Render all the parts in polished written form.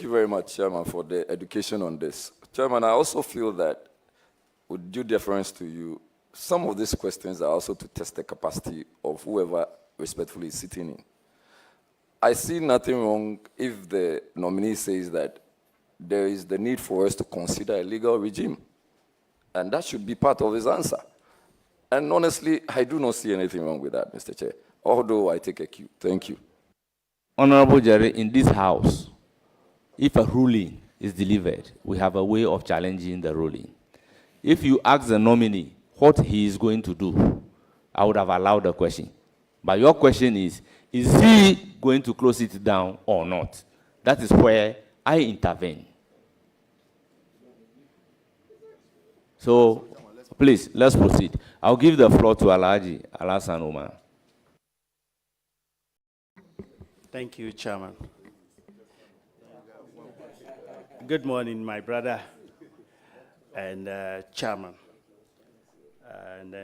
Thank you very much, Chairman, for the education on this. Chairman, I also feel that, with due deference to you, some of these questions are also to test the capacity of whoever respectfully is sitting in. I see nothing wrong if the nominee says that there is the need for us to consider a legal regime, and that should be part of his answer. And honestly, I do not see anything wrong with that, Mr. Chair, although I take a cue. Thank you. Honorable Jerry, in this House, if a ruling is delivered, we have a way of challenging the ruling. If you ask the nominee what he is going to do, I would have allowed the question. But your question is he going to close it down or not? That is where I intervene. So, please, let's proceed. I'll give the floor to Alhaji Alasan Omar. Thank you, Chairman. Good morning, my brother and Chairman and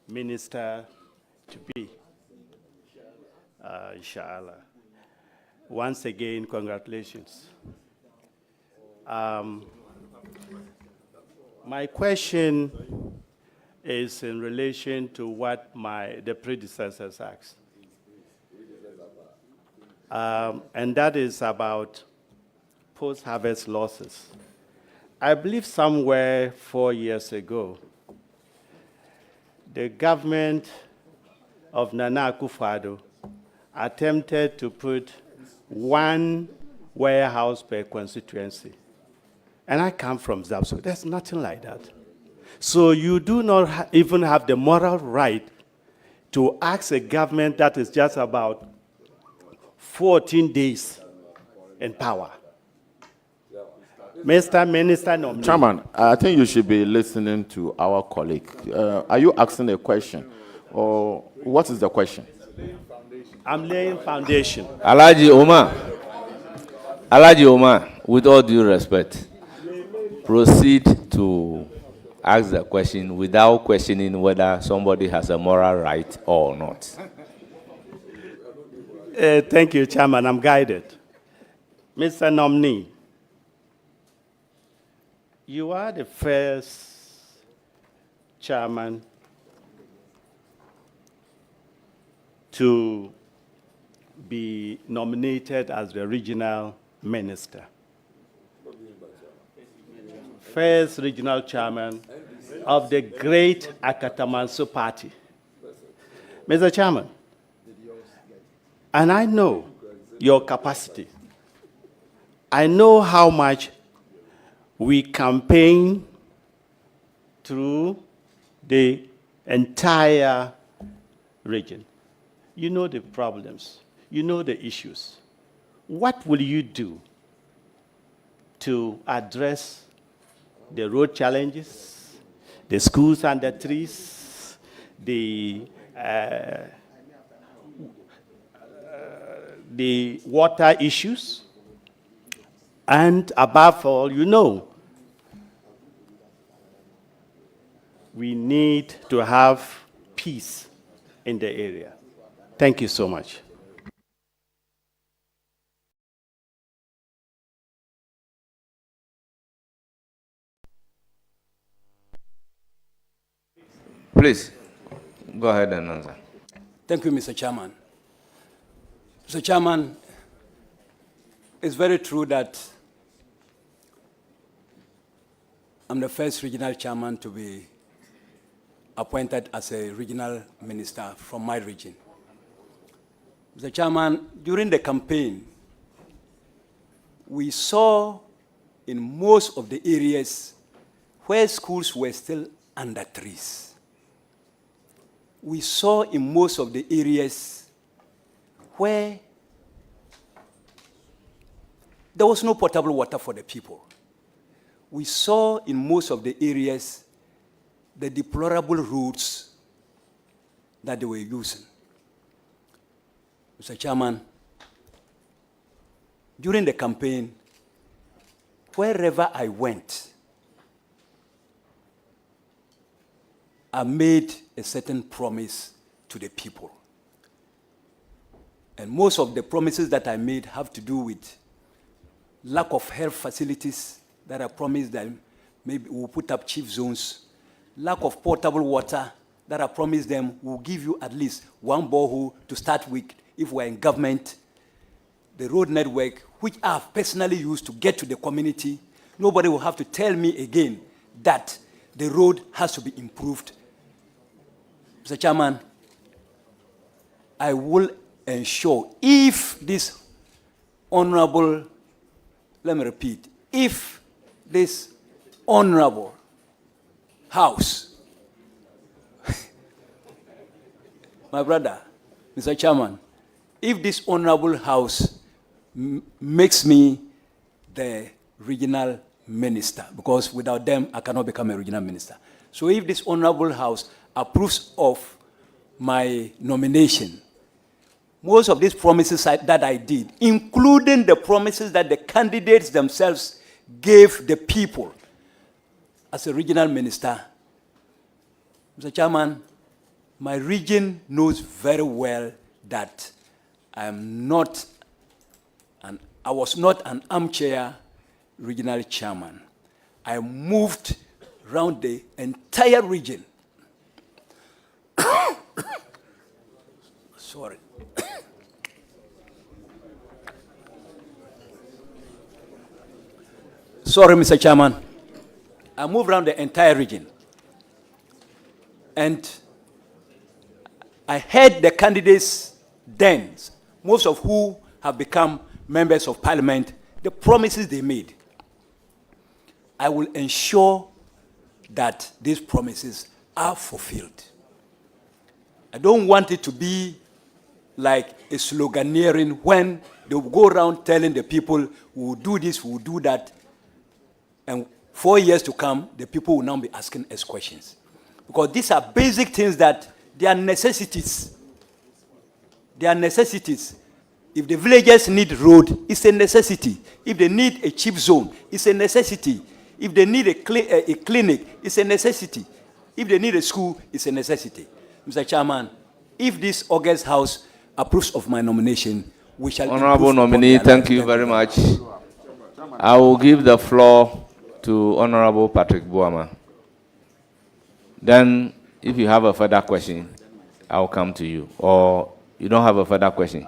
Minister to be, inshallah. Once again, congratulations. My question is in relation to what the predecessors asked. And that is about post-harvest losses. I believe somewhere 4 years ago, the government of Nana Akufo-Addo attempted to put one warehouse per constituency. And I come from Zapso. There's nothing like that. So you do not even have the moral right to ask a government that is just about 14 days in power. Mr. Minister nominee. Chairman, I think you should be listening to our colleague. Are you asking a question? Or what is the question? I'm laying foundation. Alhaji Omar, with all due respect, proceed to ask the question without questioning whether somebody has a moral right or not. Thank you, Chairman. I'm guided. Mr. Nominee, you are the first chairman to be nominated as the regional minister. First regional chairman of the great Akatamanso party. Mr. Chairman, and I know your capacity. I know how much we campaign through the entire region. You know the problems. You know the issues. What will you do to address the road challenges, the schools under trees, the water issues, and above all, you know, we need to have peace in the area. Thank you so much. Please, go ahead and answer. Thank you, Mr. Chairman. Mr. Chairman, it's very true that I'm the first regional chairman to be appointed as a regional minister from my region. Mr. Chairman, during the campaign, we saw in most of the areas where schools were still under trees. We saw in most of the areas where there was no potable water for the people. We saw in most of the areas the deplorable roads that they were using. Mr. Chairman, during the campaign, wherever I went, I made a certain promise to the people. And most of the promises that I made have to do with lack of health facilities that I promised them, maybe we'll put up chief zones, lack of potable water that I promised them, we'll give you at least one borehole to start with if we're in government, the road network, which I've personally used to get to the community. Nobody will have to tell me again that the road has to be improved. Mr. Chairman, I will ensure if this honorable, let me repeat, if this honorable House, my brother, Mr. Chairman, if this honorable House makes me the regional minister, because without them, I cannot become a regional minister. So if this honorable House approves of my nomination, most of these promises that I did, including the promises that the candidates themselves gave the people as a regional minister, Mr. Chairman, my region knows very well that I was not an armchair regional chairman. I moved around the entire region. Sorry. Sorry, Mr. Chairman. I moved around the entire region. And I heard the candidates then, most of who have become members of parliament, the promises they made. I will ensure that these promises are fulfilled. I don't want it to be like a sloganeering when they will go around telling the people, we will do this, we will do that, and 4 years to come, the people will now be asking us questions. Because these are basic things that they are necessities. They are necessities. If the villagers need road, it's a necessity. If they need a chief zone, it's a necessity. If they need a clinic, it's a necessity. If they need a school, it's a necessity. Mr. Chairman, if this August House approves of my nomination, we shall... Honorable nominee, thank you very much. I will give the floor to Honorable Patrick Boama. Then, if you have a further question, I'll come to you. Or you don't have a further question?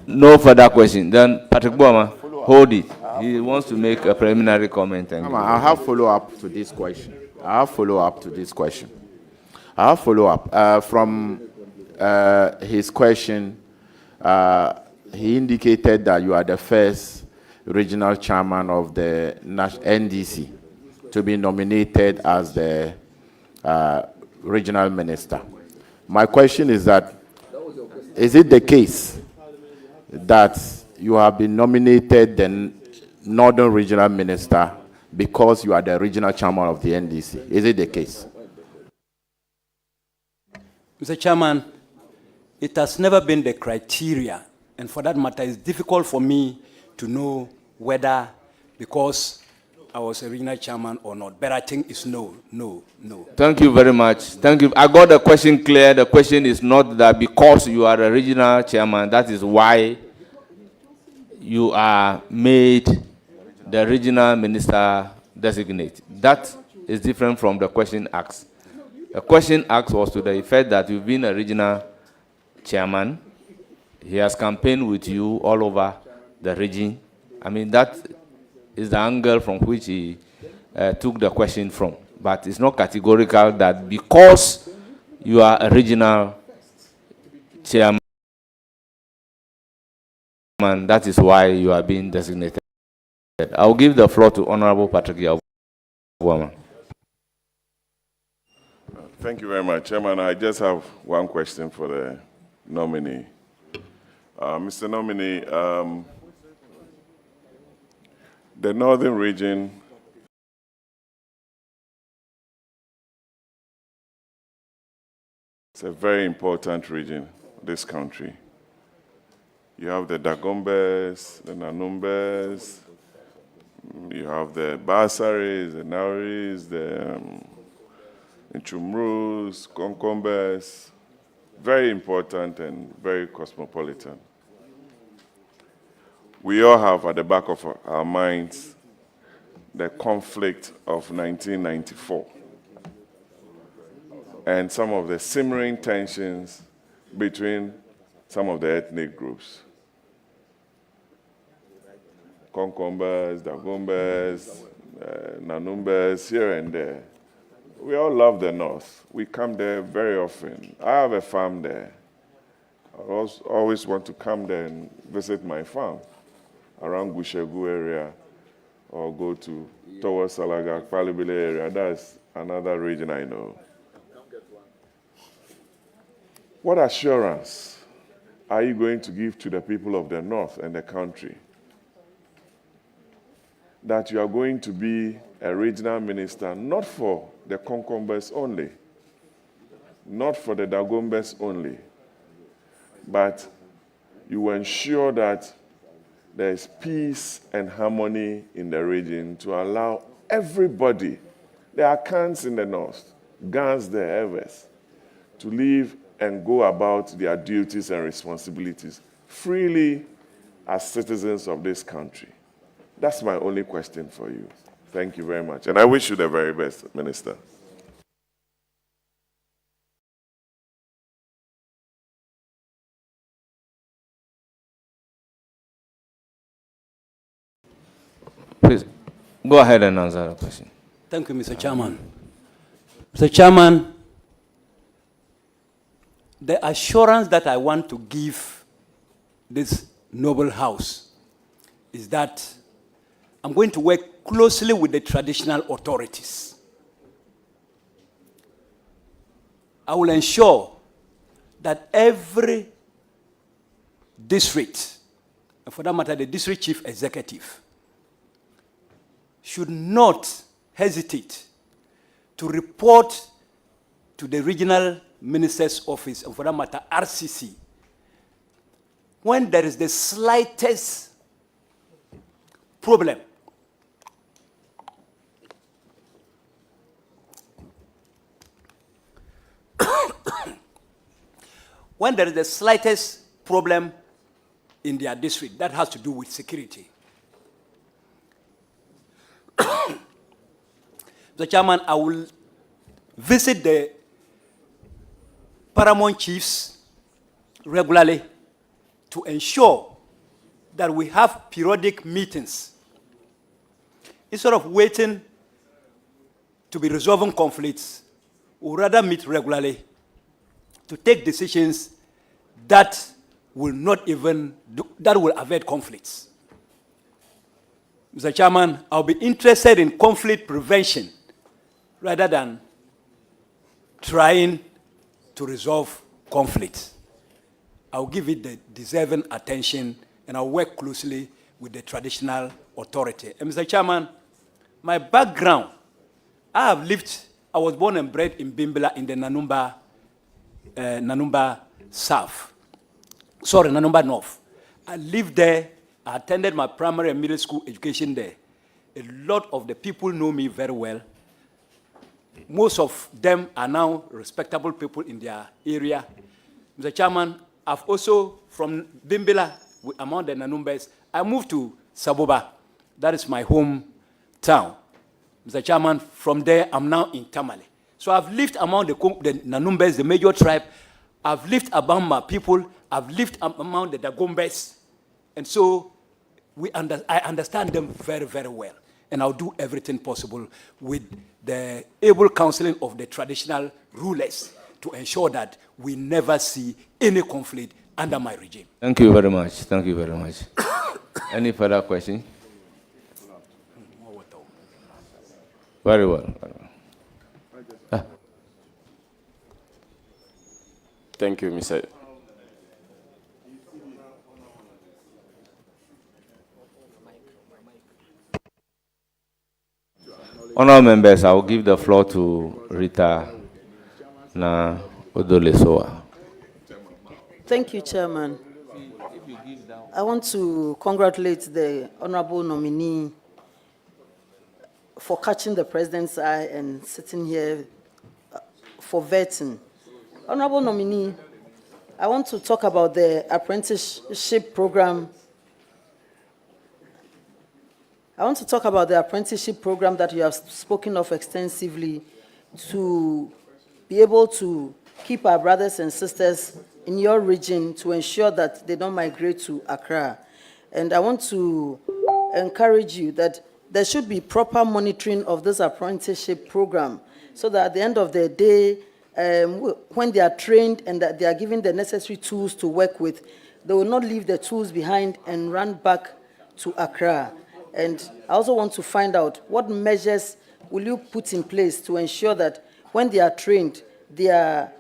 No further question. Then, Patrick Boama, hold it. He wants to make a preliminary comment. I have follow-up to this question. From his question, he indicated that you are the first regional chairman of the NDC to be nominated as the regional minister. My question is that, is it the case that you have been nominated the Northern Regional Minister because you are the regional chairman of the NDC? Is it the case? Mr. Chairman, it has never been the criteria, and for that matter, it's difficult for me to know whether because I was a regional chairman or not, but I think it's no. Thank you very much. Thank you. I got the question clear. The question is not that because you are a regional chairman, that is why you are made the regional minister designate. That is different from the question asked. The question asked was to the effect that you've been a regional chairman. He has campaigned with you all over the region. I mean, that is the angle from which he took the question from. But it's not categorical that because you are a regional chairman, that is why you are being designated. I'll give the floor to Honorable Patrick Yawoma. Thank you very much, Chairman. I just have one question for the nominee. Mr. Nominee, the Northern region is a very important region in this country. You have the Dagombes, the Nanumbes, you have the Basaris, the Nauris, the Nchumrus, Konkombes, very important and very cosmopolitan. we all have at the back of our minds the conflict of 1994 and some of the simmering tensions between some of the ethnic groups. Konkombas, Dagombas, Nanumbas, here and there. We all love the North. We come there very often. I have a farm there. I always want to come there and visit my farm around Gushegu area or go towards Salaga, Palibile area. That's another region I know. What assurance are you going to give to the people of the North and the country that you are going to be a regional minister, not for the Konkombas only, not for the Dagombas only, but you ensure that there is peace and harmony in the region to allow everybody, the Akans in the North, Gans the Evers, to live and go about their duties and responsibilities freely as citizens of this country. That's my only question for you. Thank you very much. And I wish you the very best, Minister. Please, go ahead and answer the question. Thank you, Mr. Chairman. Mr. Chairman, the assurance that I want to give this noble house is that I'm going to work closely with the traditional authorities. I will ensure that every district, and for that matter, the district chief executive, should not hesitate to report to the regional minister's office, and for that matter, RCC, when there is the slightest problem. When there is the slightest problem in their district that has to do with security. Mr. Chairman, I will visit the paramount chiefs regularly to ensure that we have periodic meetings. Instead of waiting to be resolving conflicts, we would rather meet regularly to take decisions that will that will avoid conflicts. Mr. Chairman, I'll be interested in conflict prevention rather than trying to resolve conflicts. I'll give it the deserving attention and I'll work closely with the traditional authority. And Mr. Chairman, my background, I was born and bred in Bimbila in the Nanumba South. Sorry, Nanumba North. I lived there. I attended my primary and middle school education there. A lot of the people know me very well. Most of them are now respectable people in their area. Mr. Chairman, I've also, from Bimbila, among the Nanumbas, I moved to Saboba. That is my hometown. Mr. Chairman, from there, I'm now in Tamale. So I've lived among the Nanumbas, the major tribe. I've lived among my people. I've lived among the Dagombas. And so I understand them very, very well. And I'll do everything possible with the able counseling of the traditional rulers to ensure that we never see any conflict under my regime. Thank you very much. Thank you very much. Any further question? Very well. Thank you, Mr. Honourable members, I will give the floor to Rita Na Odolesoa. Thank you, Chairman. I want to congratulate the honorable nominee for catching the president's eye and sitting here for vetting. Honorable nominee, I want to talk about the apprenticeship program I want to talk about the apprenticeship program that you have spoken of extensively to be able to keep our brothers and sisters in your region to ensure that they don't migrate to Accra. And I want to encourage you that there should be proper monitoring of this apprenticeship program so that at the end of the day, when they are trained and that they are given the necessary tools to work with, they will not leave the tools behind and run back to Accra. And I also want to find out what measures will you put in place to ensure that when they are trained, their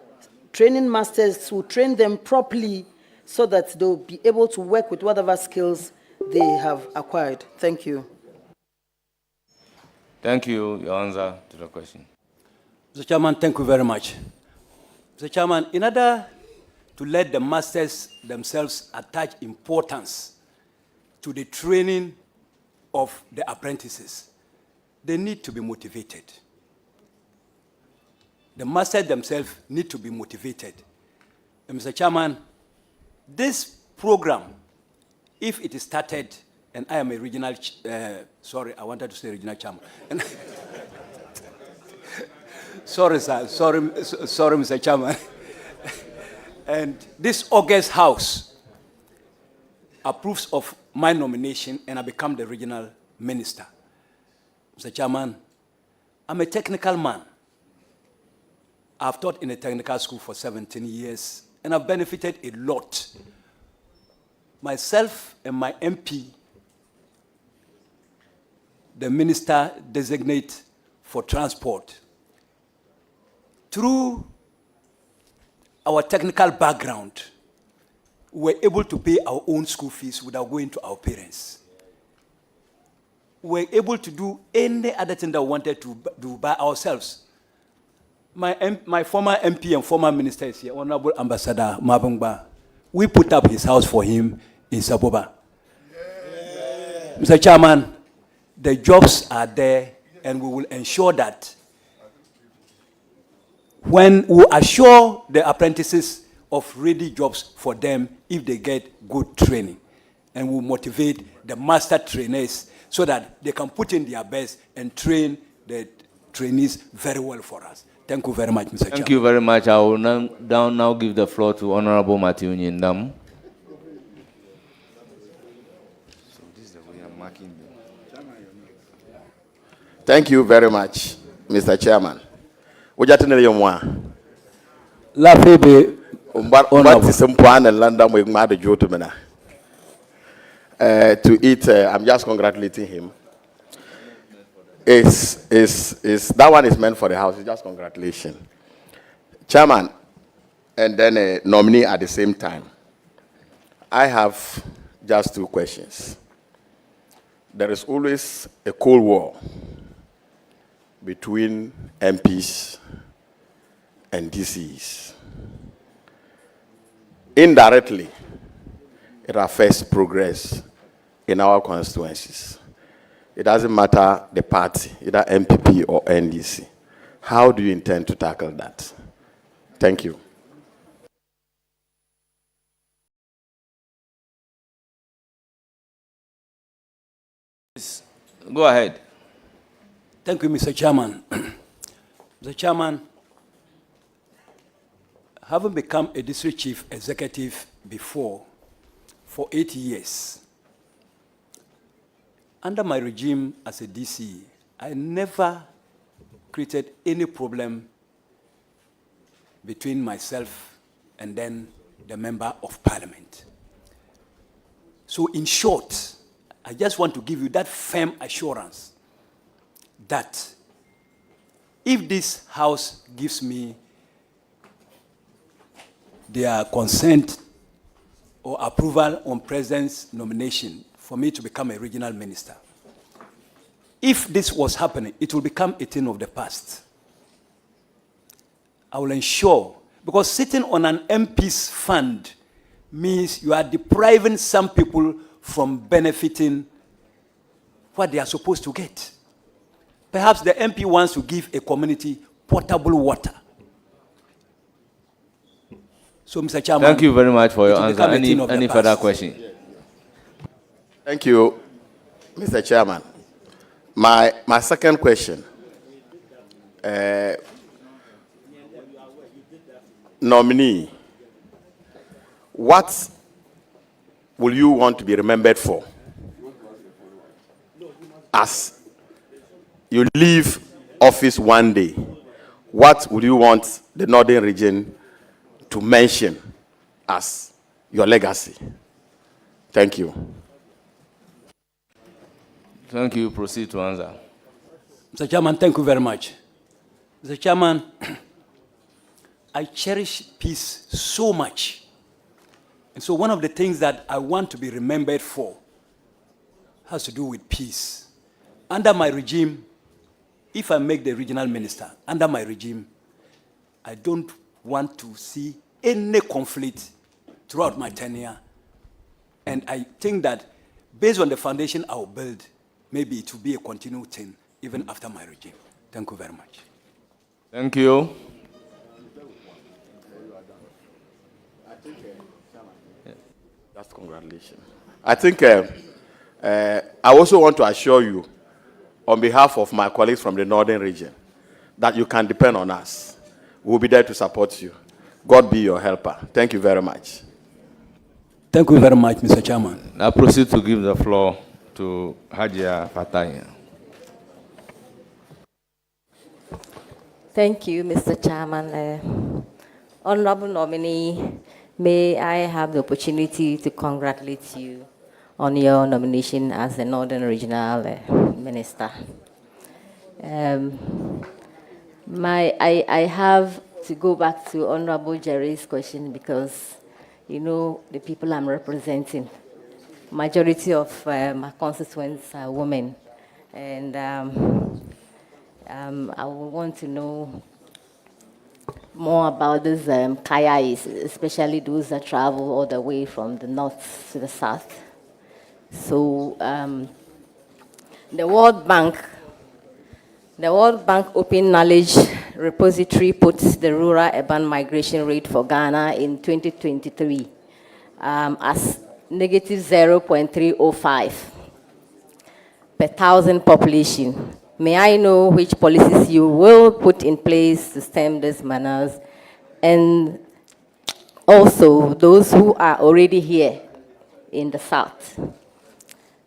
training masters will train them properly so that they'll be able to work with whatever skills they have acquired. Thank you. Thank you. Your answer to the question. Mr. Chairman, thank you very much. Mr. Chairman, in order to let the masters themselves attach importance to the training of the apprentices, they need to be motivated. The masters themselves need to be motivated. And Mr. Chairman, this program, if it is started, and I am a regional, sorry, I wanted to say regional chairman. Sorry, sir, sorry, Mr. Chairman. And this August House approves of my nomination and I become the regional minister. Mr. Chairman, I'm a technical man. I've taught in a technical school for 17 years and I've benefited a lot. Myself and my MP, the minister designate for transport, through our technical background, we were able to pay our own school fees without going to our parents. We were able to do any other thing that we wanted to do by ourselves. My former MP and former minister is here, Honorable Ambassador Mabungba. We put up his house for him in Saboba. Yeah. Mr. Chairman, the jobs are there and we will ensure that when we assure the apprentices of ready jobs for them if they get good training, and we motivate the master trainers so that they can put in their best and train the trainees very well for us. Thank you very much, Mr. Chairman. Thank you very much. I will now give the floor to Honorable Matthew Nyindam. So this is the way I'm marking them. Thank you very much, Mr. Chairman. Ujatinele yomwa. La Febe. To it, I'm just congratulating him. That one is meant for the house. It's just congratulations. Chairman, and then a nominee at the same time. I have just two questions. There is always a cold war between MPs and DCs. Indirectly, it affects progress in our constituencies. It doesn't matter the party, either NPP or NDC. How do you intend to tackle that? Thank you. Go ahead. Thank you, Mr. Chairman. Mr. Chairman, having become a district chief executive before for 8 years, under my regime as a DC, I never created any problem between myself and then the member of parliament. So in short, I just want to give you that firm assurance that if this House gives me their consent or approval on President's nomination for me to become a regional minister, if this was happening, it will become a thing of the past. I will ensure, because sitting on an MP's fund means you are depriving some people from benefiting what they are supposed to get. Perhaps the MP wants to give a community potable water. So, Mr. Chairman, thank you very much for your answer. Any further question? Thank you, Mr. Chairman. My second question. Nominee, what will you want to be remembered for as you leave office one day? What would you want the Northern region to mention as your legacy? Thank you. Thank you. Proceed to answer. Mr. Chairman, thank you very much. Mr. Chairman, I cherish peace so much. And so one of the things that I want to be remembered for has to do with peace. Under my regime, if I make the regional minister, under my regime, I don't want to see any conflict throughout my tenure. And I think that based on the foundation I will build, maybe it will be a continual thing even after my regime. Thank you very much. Thank you. That's congratulations. I think I also want to assure you, on behalf of my colleagues from the Northern region, that you can depend on us. We'll be there to support you. God be your helper. Thank you very much. Thank you very much, Mr. Chairman. Now proceed to give the floor to Hajia Fataya. Thank you, Mr. Chairman. Honorable nominee, may I have the opportunity to congratulate you on your nomination as the Northern Regional Minister. I have to go back to Honorable Jerry's question because, you know, the people I'm representing, majority of my constituents are women. And I would want to know more about these Kayais, especially those that travel all the way from the north to the south. So the World Bank Open Knowledge Repository puts the rural-urban migration rate for Ghana in 2023 as negative 0.305 per thousand population. May I know which policies you will put in place to stem these manners, and also those who are already here in the south?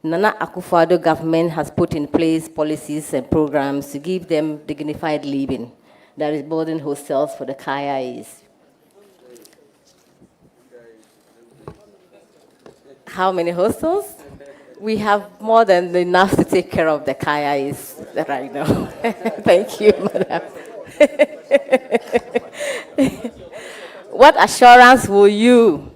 Nana Akufo-Addo government has put in place policies and programs to give them dignified living. There is boarding hostels for the Kayais. How many hostels? We have more than enough to take care of the Kayais right now. Thank you, madam. What assurance will you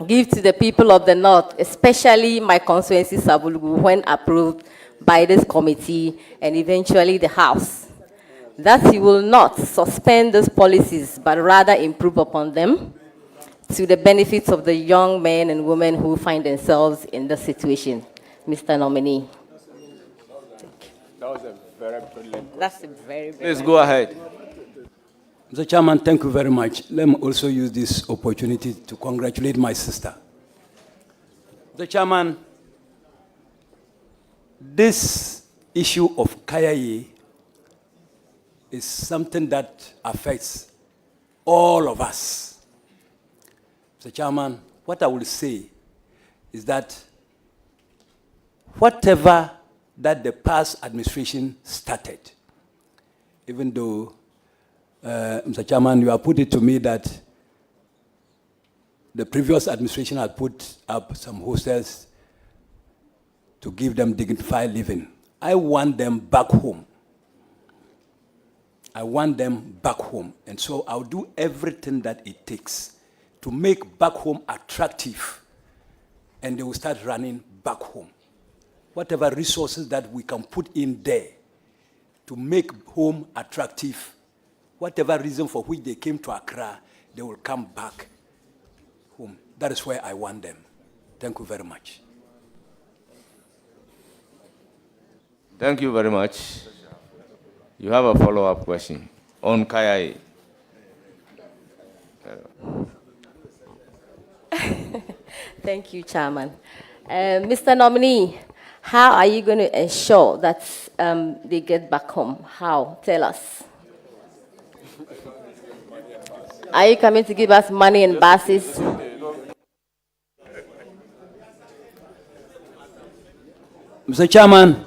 give to the people of the North, especially my constituency, Sabulugu, when approved by this committee and eventually the House, that you will not suspend those policies, but rather improve upon them to the benefits of the young men and women who find themselves in this situation? Mr. Nominee. That was a very brilliant. That's a very, very. Please go ahead. Mr. Chairman, thank you very much. Let me also use this opportunity to congratulate my sister. Mr. Chairman, this issue of Kayaye is something that affects all of us. Mr. Chairman, what I will say is that whatever that the past administration started, even though, Mr. Chairman, you have put it to me that the previous administration had put up some hostels to give them dignified living. I want them back home. I want them back home. And so I'll do everything that it takes to make back home attractive, and they will start running back home. Whatever resources that we can put in there to make home attractive, whatever reason for which they came to Accra, they will come back home. That is where I want them. Thank you very much. Thank you very much. You have a follow-up question on Kayai. Thank you, Chairman. Mr. Nominee, How are you going to ensure that they get back home? How? Tell us. Are you coming to give us money and buses? Mr. Chairman,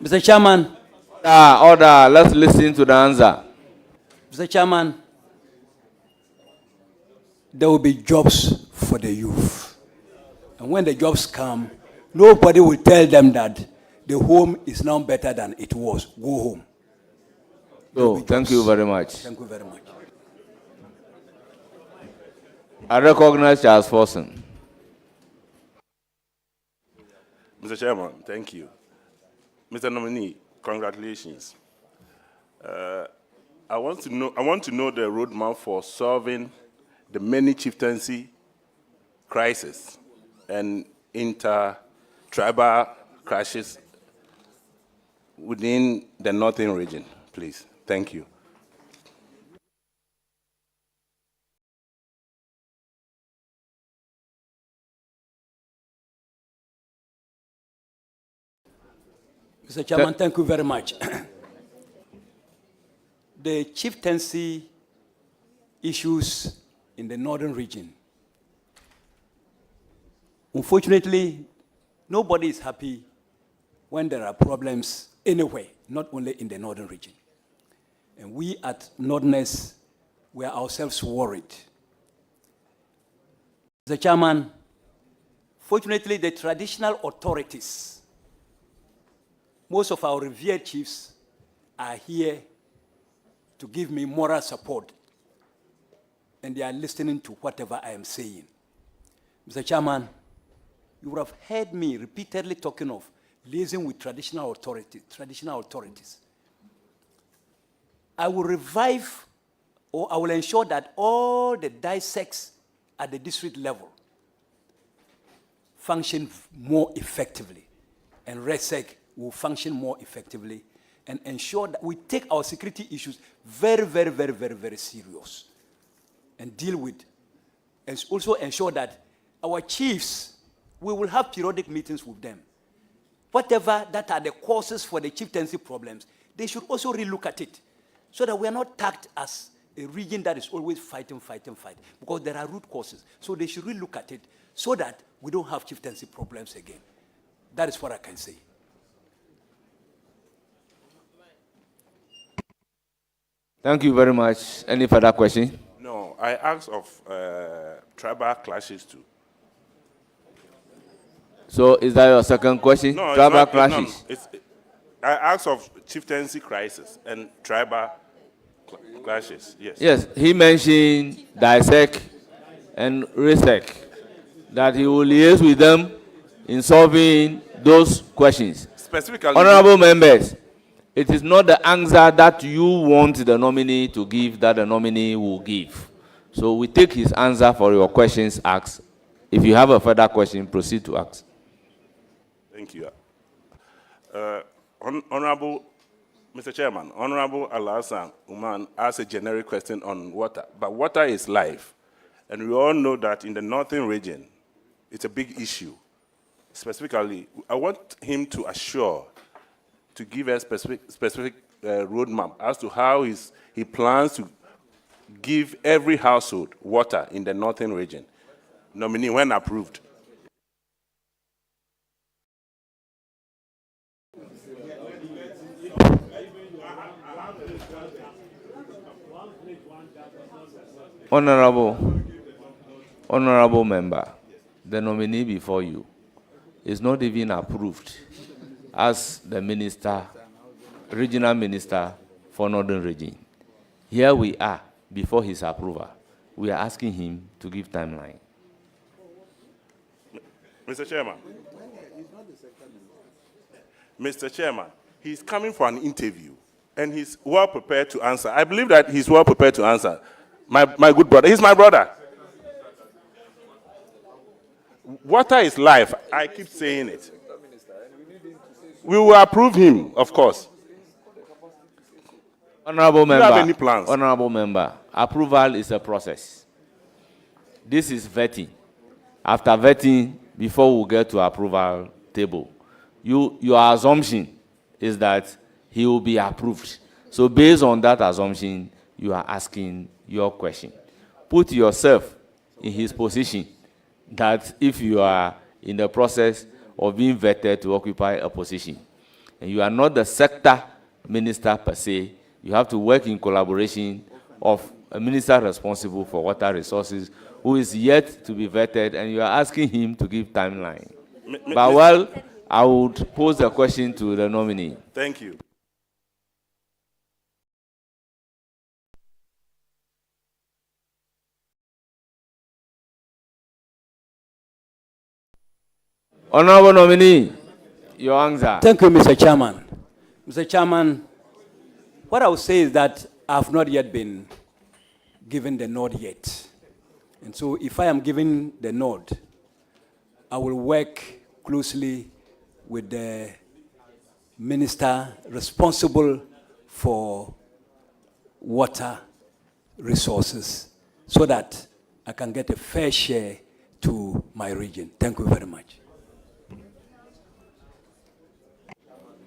Mr. Chairman, Order. Let's listen to the answer. Mr. Chairman, there will be jobs for the youth. And when the jobs come, nobody will tell them that the home is now better than it was. Go home. So, thank you very much. Thank you very much. I recognize Charles Forson. Mr. Chairman, thank you. Mr. Nominee, congratulations. I want to know the roadmap for solving the many chieftaincy crisis and inter-tribal clashes within the northern region, please. Thank you. Mr. Chairman, thank you very much. The chieftaincy issues in the northern region. Unfortunately, nobody is happy when there are problems anywhere, not only in the northern region. And we at Northerners, we are ourselves worried. Mr. Chairman, fortunately, the traditional authorities, most of our revered chiefs are here to give me moral support, and they are listening to whatever I am saying. Mr. Chairman, you would have heard me repeatedly talking of liaising with traditional authorities. I will revive, or I will ensure that all the dissects at the district level function more effectively, and RESEC will function more effectively, and ensure that we take our security issues very, very, very, very, very serious and deal with, and also ensure that our chiefs, we will have periodic meetings with them. Whatever that are the causes for the chieftaincy problems, they should also relook at it so that we are not tagged as a region that is always fighting, because there are root causes. So they should relook at it so that we don't have chieftaincy problems again. That is what I can say. Thank you very much. Any further question? No, I asked of tribal clashes too. So is that your second question? No, Tribal it's not, clashes? no, I asked of chieftaincy crisis and tribal clashes, yes. Yes, he mentioned dissect and resec, that he will liaise with them in solving those questions. Specifically, Honorable members, it is not the answer that you want the nominee to give that the nominee will give. So we take his answer for your questions asked. If you have a further question, proceed to ask. Thank you. Honorable Mr. Chairman, Honorable Alasan Uman asked a generic question on water, but water is life. And we all know that in the northern region, it's a big issue. Specifically, I want him to assure, to give a specific roadmap as to how he plans to give every household water in the northern region. Nominee, when approved. Honorable member, the nominee before you is not even approved as the minister, regional minister for Northern Region. Here we are before his approval. We are asking him to give timeline. Mr. Chairman. Mr. Chairman, he's coming for an interview, and he's well prepared to answer. I believe that he's well prepared to answer. My good brother, he's my brother. Water is life. I keep saying it. We will approve him, of course. Honorable member, do you have any plans? Honorable member, approval is a process. This is vetting. After vetting, before we get to approval, table, your assumption is that he will be approved. So based on that assumption, you are asking your question. Put yourself in his position that if you are in the process of being vetted to occupy a position, and you are not the sector minister per se, you have to work in collaboration of a minister responsible for water resources who is yet to be vetted, and you are asking him to give timeline. But well, I would pose a question to the nominee. Thank you. Honorable nominee, your answer. Thank you, Mr. Chairman. Mr. Chairman, what I would say is that I have not yet been given the nod yet. And so if I am given the nod, I will work closely with the minister responsible for water resources so that I can get a fair share to my region. Thank you very much.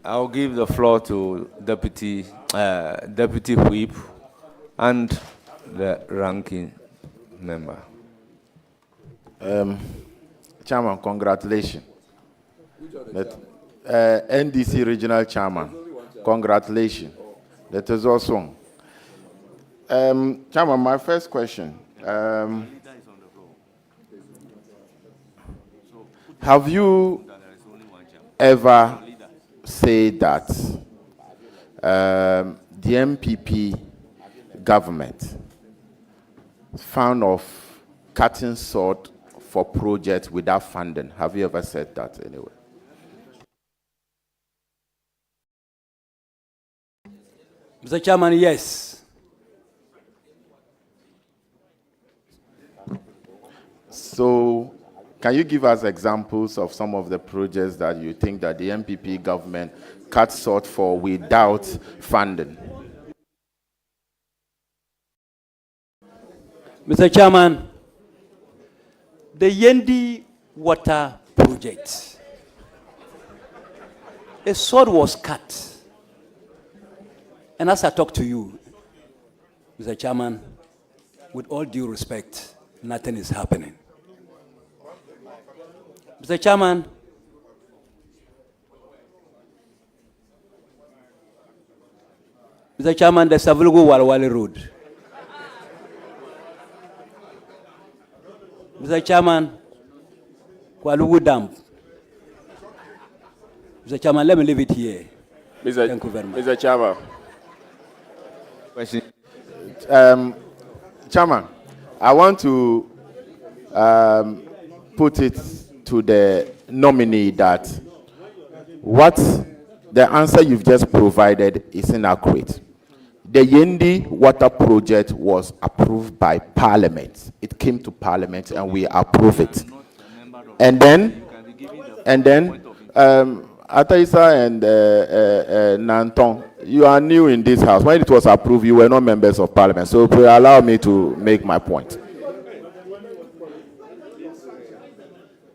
I'll give the floor to Deputy Whip and the ranking member. Chairman, congratulations. NDC Regional Chairman, congratulations. That is awesome. Chairman, my first question. Have you ever said that the NPP government found of cutting short for projects without funding? Have you ever said that anyway? Mr. Chairman, yes. So, can you give us examples of some of the projects that you think that the NPP government cut short for without funding? Mr. Chairman, the Yendi water project, a sword was cut. And as I talk to you, Mr. Chairman, with all due respect, nothing is happening. Mr. Chairman, the Savulgo Walwale Road. Mr. Chairman, Kwalugu Dam. Mr. Chairman, let me leave it here. Thank you very much. Mr. Chairman. Question. Chairman, I want to put it to the nominee that what the answer you've just provided is inaccurate. The Yendi water project was approved by Parliament. It came to Parliament and we approved it. And then Ataisa and Nantong, you are new in this house. When it was approved, you were not members of Parliament. So please allow me to make my point.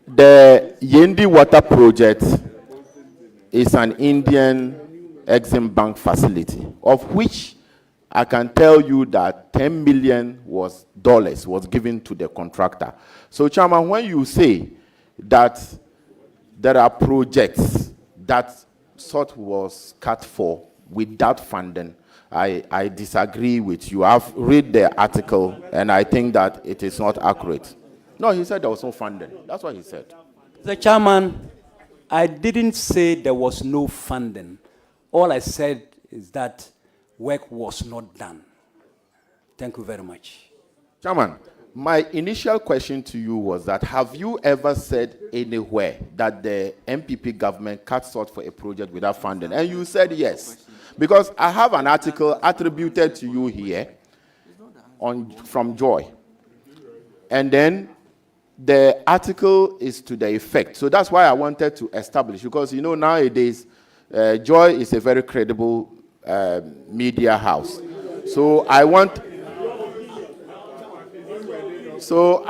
The Yendi water project is an Indian Exim Bank facility, of which I can tell you that $10 million was given to the contractor. So, Chairman, when you say that there are projects that sort was cut for without funding, I disagree with you. I've read the article, and I think that it is not accurate. No, he said there was no funding. That's what he said. The Chairman, I didn't say there was no funding. All I said is that work was not done. Thank you very much. Chairman, my initial question to you was that have you ever said anywhere that the NPP government cut short for a project without funding? And you said yes. Because I have an article attributed to you here from Joy. And then the article is to the effect. So that's why I wanted to establish, because you know nowadays, Joy is a very credible media house. So I want... So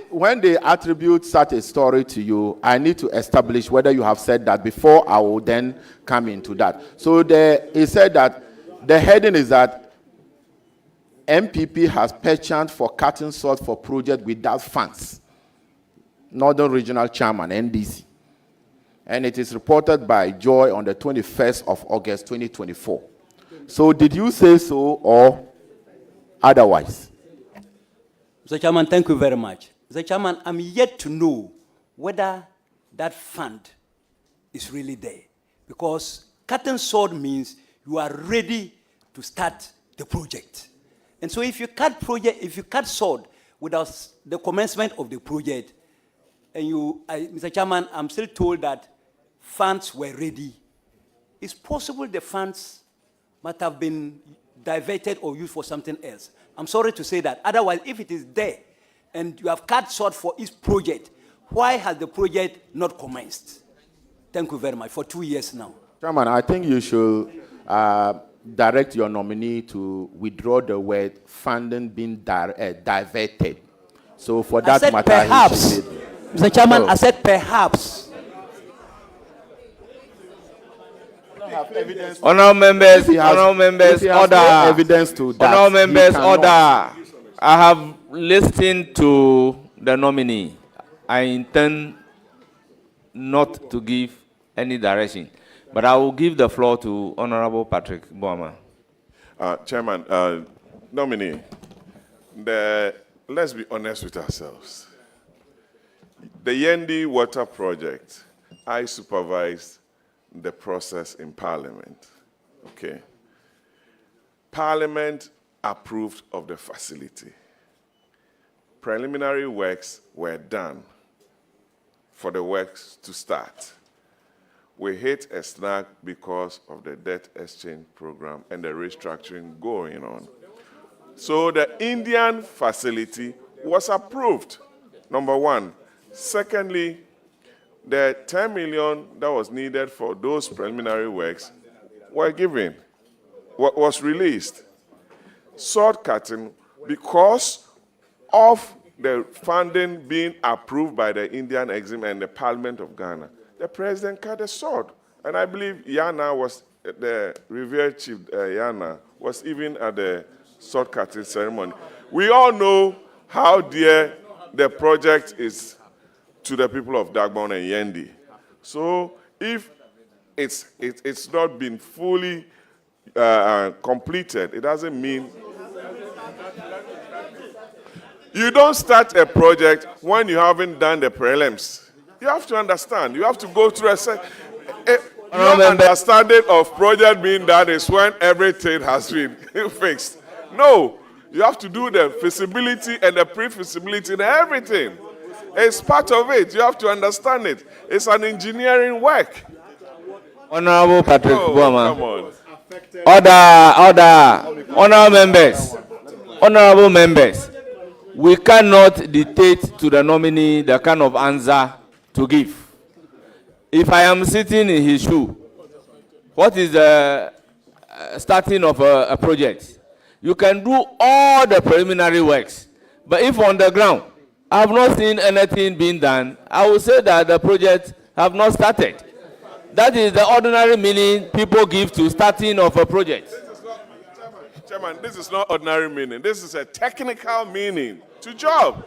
when they attribute such a story to you, I need to establish whether you have said that before I will then come into that. So he said that the heading is that NPP has penchant for cutting salt for project without funds. Northern Regional Chairman, NDC. And it is reported by Joy on the 21st of August, 2024. So did you say so or otherwise? Mr. Chairman, thank you very much. Mr. Chairman, I'm yet to know whether that fund is really there. Because cutting sword means you are ready to start the project. And so if you cut sword without the commencement of the project, and Mr. Chairman, I'm still told that funds were ready. It's possible the funds might have been diverted or used for something else. I'm sorry to say that. Otherwise, if it is there and you have cut short for each project, why has the project not commenced? Thank you very much. For 2 years now. Chairman, I think you should direct your nominee to withdraw the word funding being diverted. So for that matter, perhaps, Mr. Chairman, I said perhaps. Honourable members, order. Evidence to that. Honourable members, order. I have listened to the nominee. I intend not to give any direction, but I will give the floor to Honourable Patrick Boama. Chairman, nominee, let's be honest with ourselves. The Yendi Water Project, I supervised the process in Parliament, okay? Parliament approved of the facility. Preliminary works were done for the works to start. We hit a snag because of the debt exchange program and the restructuring going on. So the Indian facility was approved, number one. Secondly, the 10 million that was needed for those preliminary works were given, was released. Sword cutting, because of the funding being approved by the Indian Exim and the Parliament of Ghana, the president cut a sword. And I believe Yana was, the revered chief Yana, was even at the sword cutting ceremony. We all know how dear the project is to the people of Dagbon and Yendi. So if it's not been fully completed, it doesn't mean... You don't start a project when you haven't done the prelims. You have to understand. You have to go through your understanding of project being done is when everything has been fixed. No, you have to do the feasibility and the pre-feasibility and everything. It's part of it. You have to understand it. It's an engineering work. Honourable Patrick Boama. Come on. Order. Honourable members. We cannot dictate to the nominee the kind of answer to give. If I am sitting in his shoe, what is the starting of a project? You can do all the preliminary works, but if on the ground, I have not seen anything being done, I will say that the project have not started. That is the ordinary meaning people give to starting of a project. Chairman, this is not ordinary meaning. This is a technical meaning to job.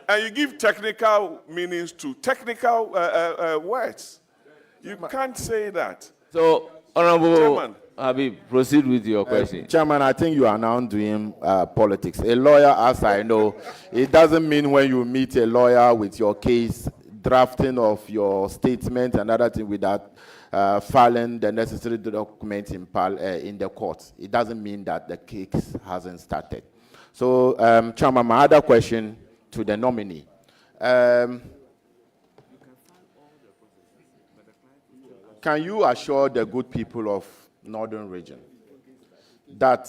And you give technical meanings to technical words. You can't say that. So, Honourable Habib, proceed with your question. Chairman, I think you are now doing politics. A lawyer, as I know, it doesn't mean when you meet a lawyer with your case, drafting of your statement and other thing without filing the necessary documents in the court. It doesn't mean that the case hasn't started. So, Chairman, my other question to the nominee. Can you assure the good people of Northern Region that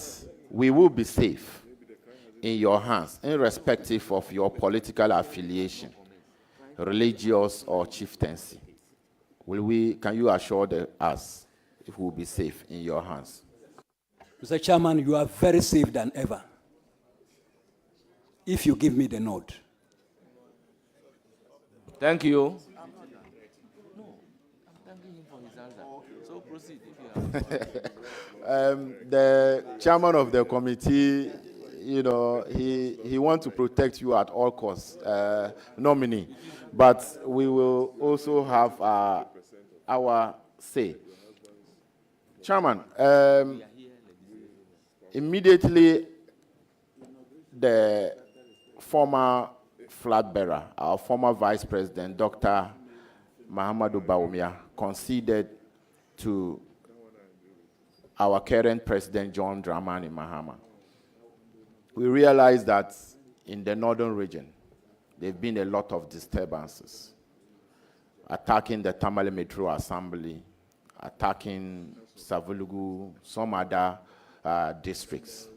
we will be safe in your hands, irrespective of your political affiliation, religious or chieftaincy? Can you assure us if we will be safe in your hands? Mr. Chairman, you are very safe than ever. If you give me the nod. Thank you. No, I'm thanking him for his answer. So proceed if you have. The chairman of the committee, he wants to protect you at all costs, nominee. But we will also have our say. Chairman, immediately the former flag bearer, our former vice president, Dr. Mahamadou Bawumia, conceded to our current president, John Dramani Mahama. We realized that in the northern region, there have been a lot of disturbances, attacking the Tamale Metro Assembly, attacking Savulugu, some other districts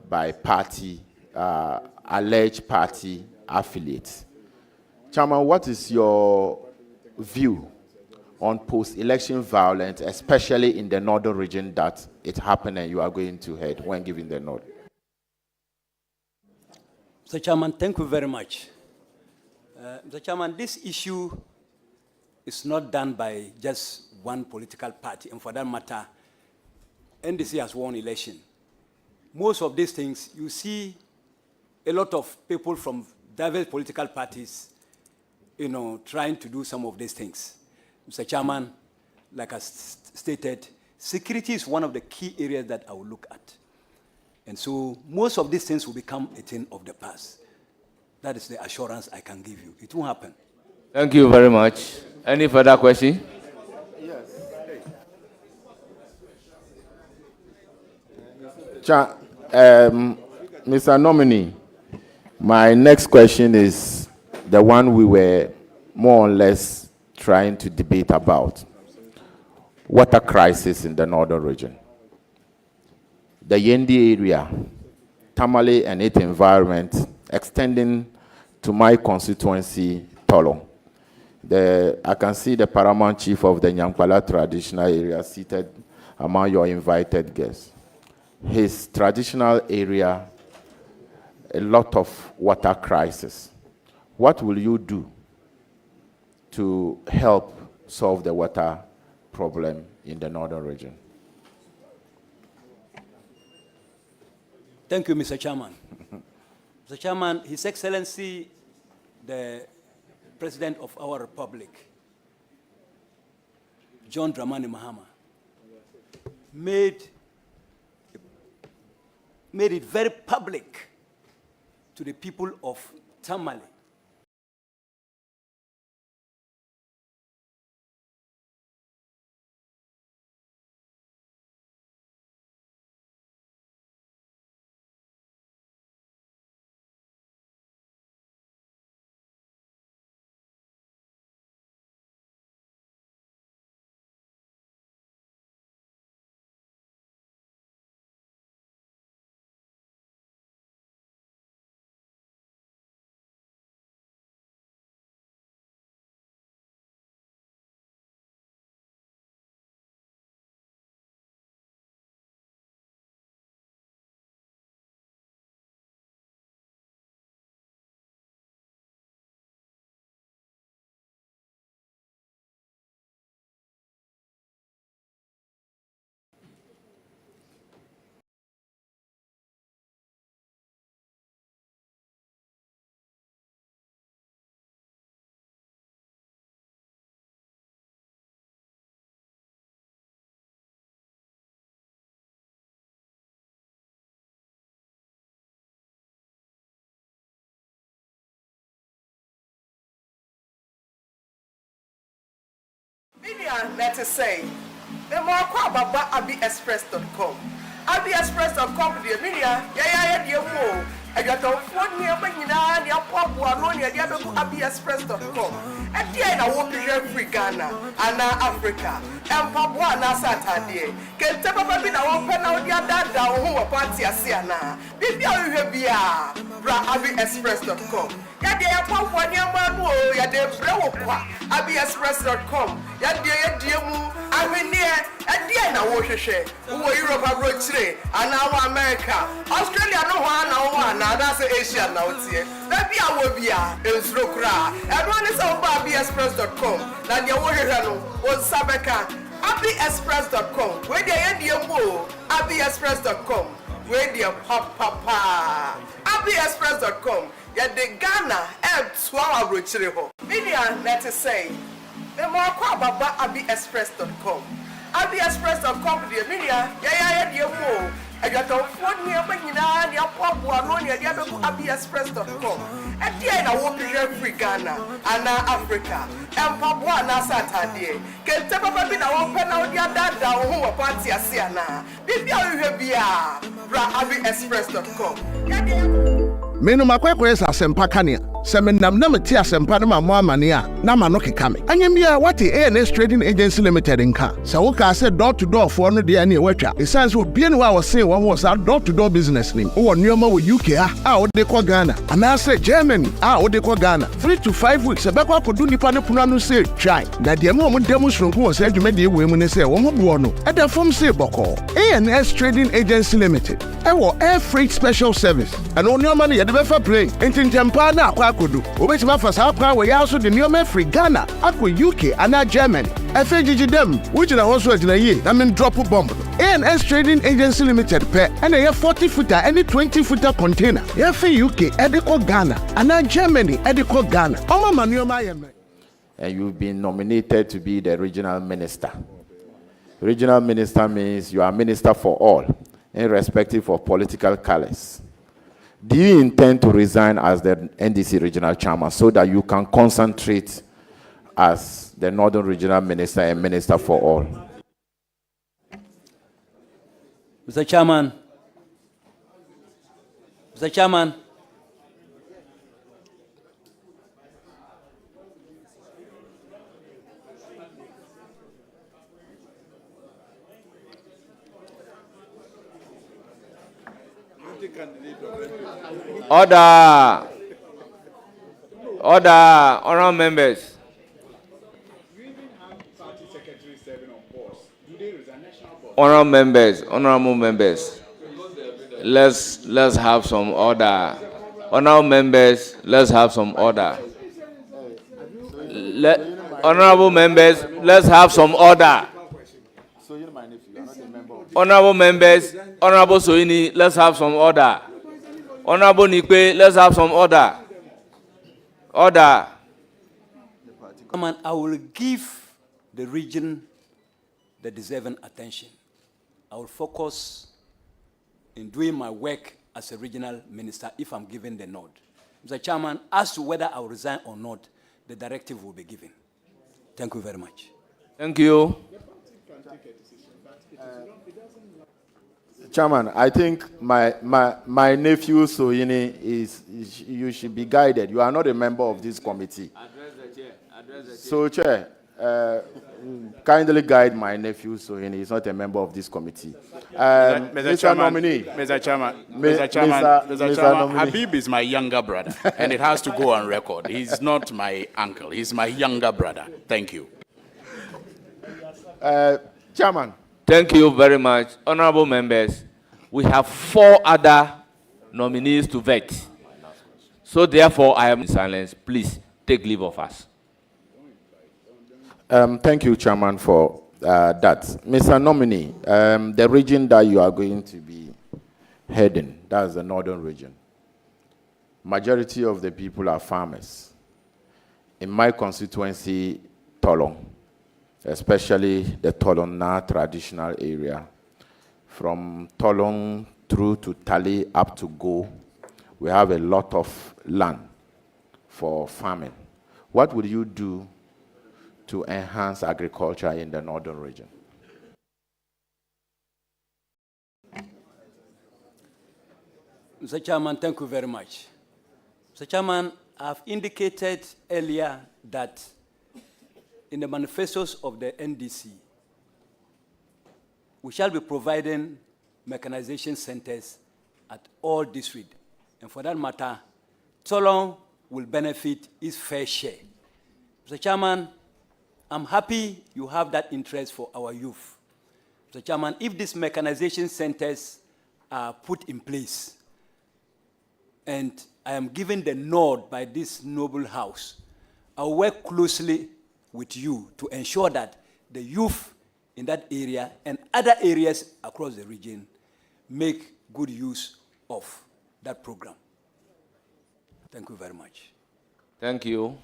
by party, alleged party affiliates. Chairman, what is your view on post-election violence, especially in the northern region that it happened and you are going to head when giving the nod? Mr. Chairman, thank you very much. Mr. Chairman, this issue is not done by just one political party, and for that matter, NDC has won election. Most of these things, you see a lot of people from diverse political parties, trying to do some of these things. Mr. Chairman, like I stated, security is one of the key areas that I will look at. And so most of these things will become a thing of the past. That is the assurance I can give you. It won't happen. Thank you very much. Any further question? Yes. Mr. Nominee, my next question is the one we were more or less trying to debate about. Water crisis in the northern region. The Yendi area, Tamale and its environment, extending to my constituency, Tolo. I can see the paramount chief of the Nyankpala traditional area seated among your invited guests. His traditional area, a lot of water crisis. What will you do to help solve the water problem in the northern region? Thank you, Mr. Chairman. Mr. Chairman, His Excellency, the President of our Republic, John Dramani Mahama, made it very public to the people of Tamale Let us say, the more about abbyexpress.com. abbyexpress.com, the media, yeah, I got a phone near Banana, near Pop, near the other abbyexpress.com. And then I will be every Ghana, and Africa, and Papua, and Saturday. Can tell me now, open out the other down who are party as Siana. Maybe I will be abbyexpress.com. Yeah, Papua, near Manu, yeah, they blow up abbyexpress.com. Yeah, dear, I mean, near, and then I wohwehwe wo Europe abrochire ana America Australia no ho na that's Asia na otie na bia wo bia ensuro kura eno ne so ba abexpress.com na dia wohwehwe no wo sabeka abexpress.com we dey yedie abexpress.com we dey papa abexpress.com ya de Ghana to our abrochire ho media let us say me mo akwa baba abexpress.com abexpress.com the media ya die mo ejato phone ni abanyina ni apoabo no ni dia be abexpress.com e dia na wo be free Ghana ana Africa empabo ana Saturday kente papa bi na wo pe na wo dia dada wo ho party ase ana bibia wo bia bra abexpress.com ya dia Menu makwekwe sa sempa kania. Se menam na meti asempa na mo amane a na ma no keka me. Anyambia wate ANS Trading Agency Limited nka. Se wo ka se door to door for no de na watwa. Esan so bia ne wa wo se wo ho sa door to door business nim. Wo nneoma wo UK a wo de ko Ghana. Ana se Germany a wo de ko Ghana. 3 to 5 weeks e be kwa kodu nipa ne puna no se try. Na de mo demonstration wo se adwuma de we mu ne se wo ho bo no. E da fom se boko. ANS Trading Agency Limited. E wo air freight special service. And nneoma ne de be fa plane. Entintempa na akwa kodu. Obetima fa sa pra we ya so de nneoma free Ghana akwa UK ana Germany. FAGG dem which na also agina ye na men drop bomb. ANS Trading Agency Limited pe and a 40 footer any 20 footer container. Ya for UK ediko Ghana ana Germany ediko Ghana. Oma manuoma yeme. And you've been nominated to be the regional minister. Regional minister means you are minister for all, irrespective of political colors. Do you intend to resign as the NDC regional chairman so that you can concentrate as the Northern Regional Minister and Minister for all? Mr. Chairman. Mr. Chairman. Order. Order, honorable members. Honorable members. Let's have some order. Honorable members, let's have some order. Honorable members, let's have some order. Honorable members, Honorable Soini, let's have some order. Honorable Nikwe, let's have some order. Order. I will give the region the deserving attention. I will focus in doing my work as a regional minister if I'm given the nod. Mr. Chairman, as to whether I will resign or not, the directive will be given. Thank you very much. Thank you. Chairman, I think my nephew Soyini you should be guided. You are not a member of this committee. Address the chair. So, Chair, kindly guide my nephew Soyini. He's not a member of this committee. Mr. Chairman, Nominee. Mr. Chairman, Mr. Nominee. Habib is my younger brother, and it has to go on record. He's not my uncle. He's my younger brother. Thank you. Chairman. Thank you very much. Honorable members, we have 4 other nominees to vet. So therefore, I am in silence. Please take leave of us. Thank you, Chairman, for that. Mr. Nominee, the region that you are going to be heading, that's the northern region. Majority of the people are farmers. In my constituency, Tolong, especially the Tolona traditional area, from Tolong through to Tali up to Go, we have a lot of land for farming. What would you do to enhance agriculture in the northern region? Mr. Chairman, thank you very much. Mr. Chairman, I've indicated earlier that in the manifestos of the NDC, we shall be providing mechanization centers at all districts. And for that matter, Tolong will benefit its fair share. Mr. Chairman, I'm happy you have that interest for our youth. Mr. Chairman, if these mechanization centers are put in place, and I am given the nod by this noble house, I'll work closely with you to ensure that the youth in that area and other areas across the region make good use of that program. Thank you very much. Thank you.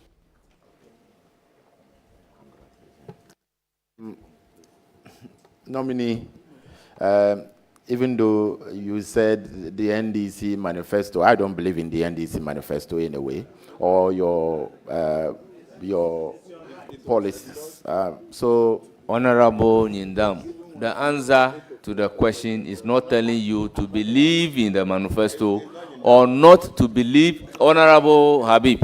Nominee, even though you said the NDC manifesto, I don't believe in the NDC manifesto in a way, or your policies. So, Honorable Nyindam, the answer to the question is not telling you to believe in the manifesto or not to believe. Honorable Habib,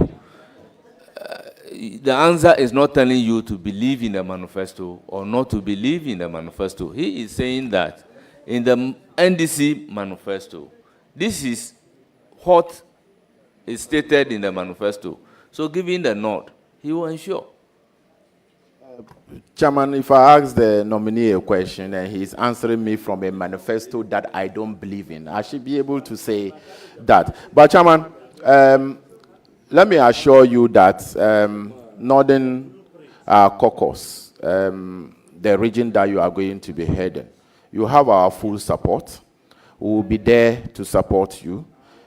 the answer is not telling you to believe in the manifesto or not to believe in the manifesto. He is saying that in the NDC manifesto, this is what is stated in the manifesto. So giving the nod, he will ensure. Chairman, if I ask the nominee a question and he's answering me from a manifesto that I don't believe in, I should be able to say that. But Chairman, let me assure you that Northern Caucasus, the region that you are going to be heading, you have our full support. We will be there to support you.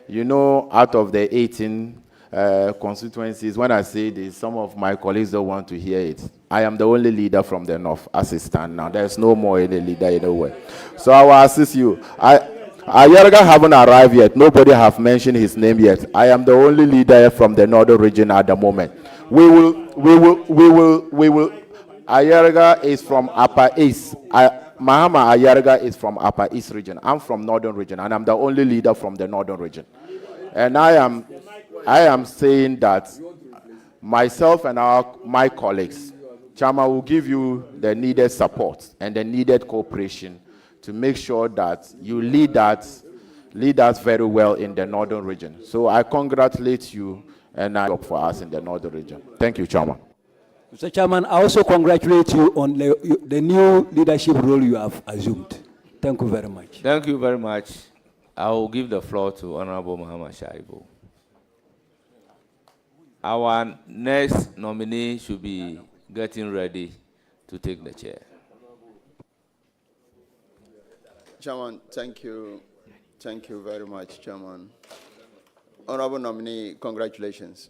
You know, out of the 18 constituencies, when I say this, some of my colleagues don't want to hear it. I am the only leader from the north as it stands now. There's no more any leader anywhere. So I will assist you. Ayerga haven't arrived yet. Nobody have mentioned his name yet. I am the only leader from the northern region at the moment. We will. Ayerga is from Upper East. Mahama Ayerga is from Upper East region. I'm from northern region, and I'm the only leader from the northern region. And I am saying that myself and my colleagues, Chama, will give you the needed support and the needed cooperation to make sure that you lead us very well in the northern region. So I congratulate you and I hope for us in the northern region. Thank you, Chama. Mr. Chairman, I also congratulate you on the new leadership role you have assumed. Thank you very much. Thank you very much. I will give the floor to Honorable Muhammad Shaibu. Our next nominee should be getting ready to take the chair. Chairman, thank you. Thank you very much, Chairman. Honorable nominee, congratulations.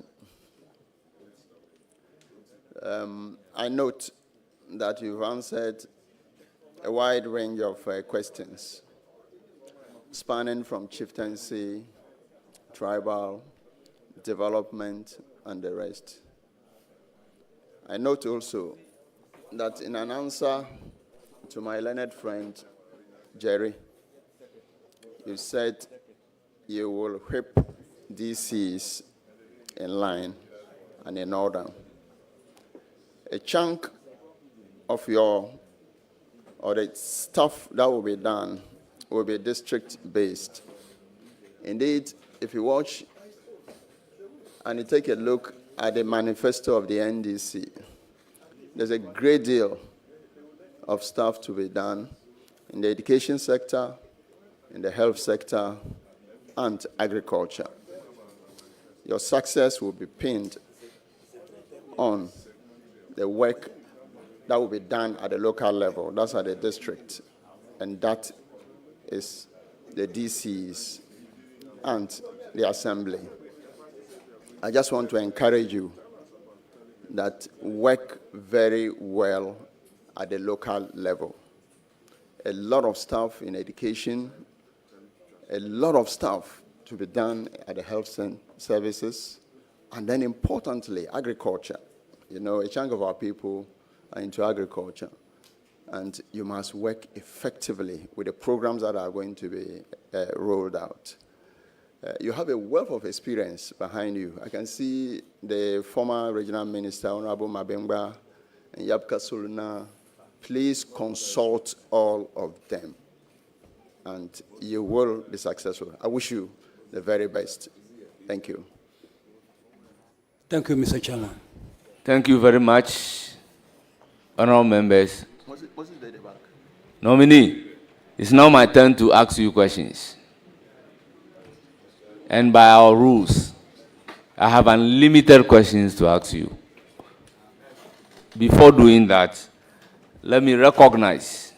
I note that you've answered a wide range of questions, spanning from chieftaincy, tribal, development, and the rest. I note also that in an answer to my learned friend, Jerry, you said you will whip DCs in line and in order. A chunk of the stuff that will be done will be district-based. Indeed, if you watch and you take a look at the manifesto of the NDC, there's a great deal of stuff to be done in the education sector, in the health sector, and agriculture. Your success will be pinned on the work that will be done at the local level, that's at the district, and that is the DCs and the assembly. I just want to encourage you that work very well at the local level. A lot of stuff in education, a lot of stuff to be done at the health services, and then importantly, agriculture. You know, a chunk of our people are into agriculture, and you must work effectively with the programs that are going to be rolled out. You have a wealth of experience behind you. I can see the former regional minister, Honorable Mabengba, and Yapka Suluna. Please consult all of them, and you will be successful. I wish you the very best. Thank you. Thank you, Mr. Chairman. Thank you very much, honorable members. What's it at the back? Nominee, it's now my turn to ask you questions. And by our rules, I have unlimited questions to ask you. Before doing that, let me recognize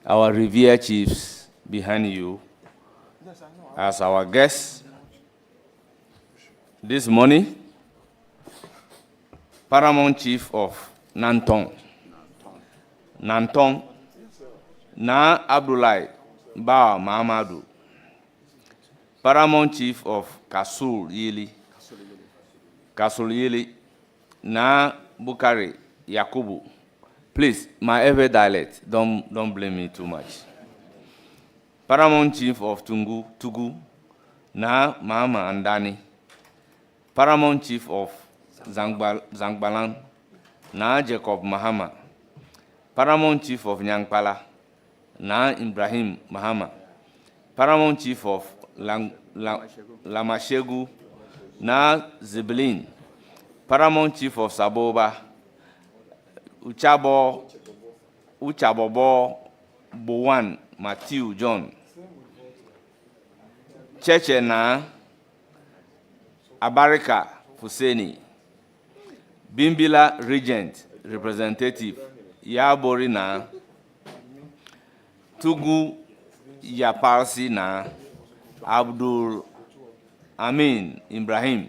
our revered chiefs behind you as our guests this morning. Paramount Chief of Nantong, Na Abdullahi Ba Mahamadou. Paramount Chief of Kasul Yili, Na Bukari Yakubu. Please, my every dialect, don't blame me too much. Paramount Chief of Tugu, Na Mahama Andani. Paramount Chief of Zangbalan, Na Jacob Mahama. Paramount Chief of Nyangpala, Na Ibrahim Mahama. Paramount Chief of Lamashegu, Na Ziblin. Paramount Chief of Saboba, Uchabobo Bowan Matthew John. Cheche Na Abarika Fuseni. Bimbila Regent Representative Yabori Na. Tugu Yaparsi Na. Abdul Amin Ibrahim.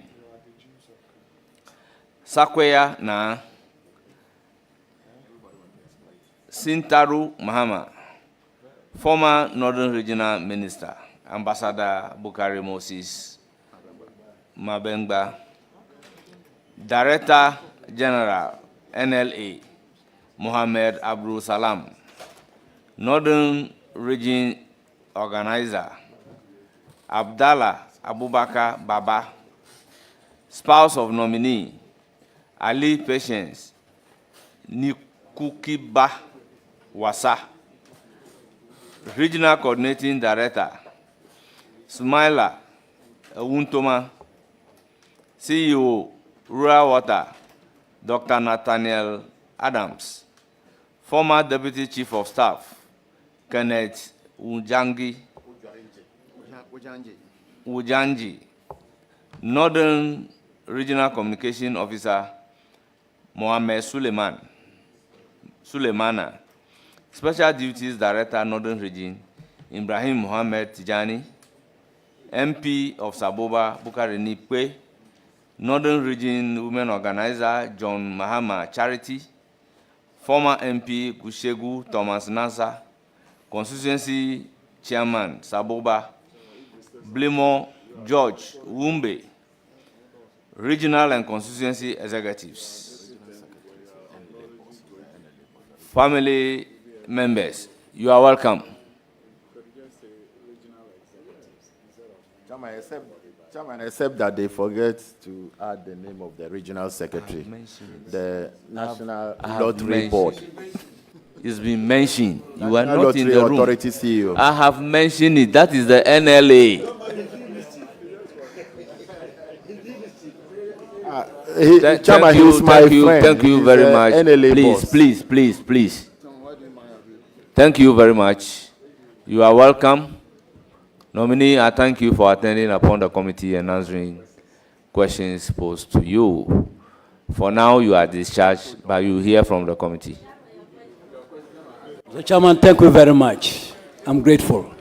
Sakweya Na. Sintaru Mahama. Former Northern Regional Minister, Ambassador Bukari Moses Mabengba. Director General, NLA, Mohammed Abdul Salam. Northern Region Organizer, Abdallah Abubakar Baba. Spouse of nominee, Ali Patience Nikukiba Wasa. Regional Coordinating Director, Smaila Wuntoma. CEO, Rural Water, Dr. Nathaniel Adams. Former Deputy Chief of Staff, Kenneth Ujanji. Northern Regional Communication Officer, Mohammed Suleimana. Special Duties Director, Northern Region, Ibrahim Mohammed Tijani. MP of Saboba, Bukari Nikwe. Northern Region Women Organizer, John Mahama Charity. Former MP Kushegu Thomas Nasa. Constituency Chairman, Saboba. Blimo George Wumbe. Regional and Constituency Executives. Family members, you are welcome. Chairman, except that they forget to add the name of the regional secretary, the National Lottery Board. It's been mentioned. You are not Lottery in the room. Authority CEO. I have mentioned it. That is the NLA. Chairman, he's my friend. Thank you very much. NLA Please. Thank you very much. You are welcome. Nominee, I thank you for attending upon the committee and answering questions posed to you. For now, you are discharged, but you hear from the committee. Mr. Chairman, thank you very much. I'm grateful.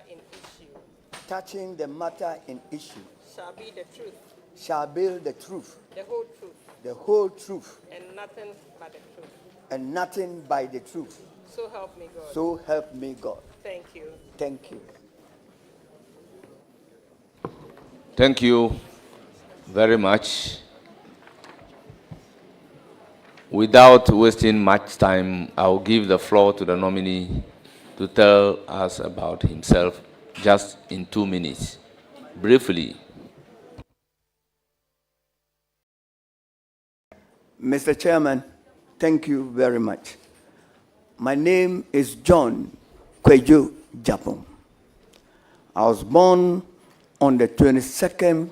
in issue touching the matter in issue shall be the truth, shall be the truth, the whole truth, the whole truth, and nothing but the truth. and nothing but the truth. So help me God. So help me God. Thank you. Thank you. Thank you very much. Without wasting much time, I'll give the floor to the nominee to tell us about himself just in 2 minutes. Briefly. Mr. Chairman, thank you very much. My name is John Kwejo Japon. I was born on the 22nd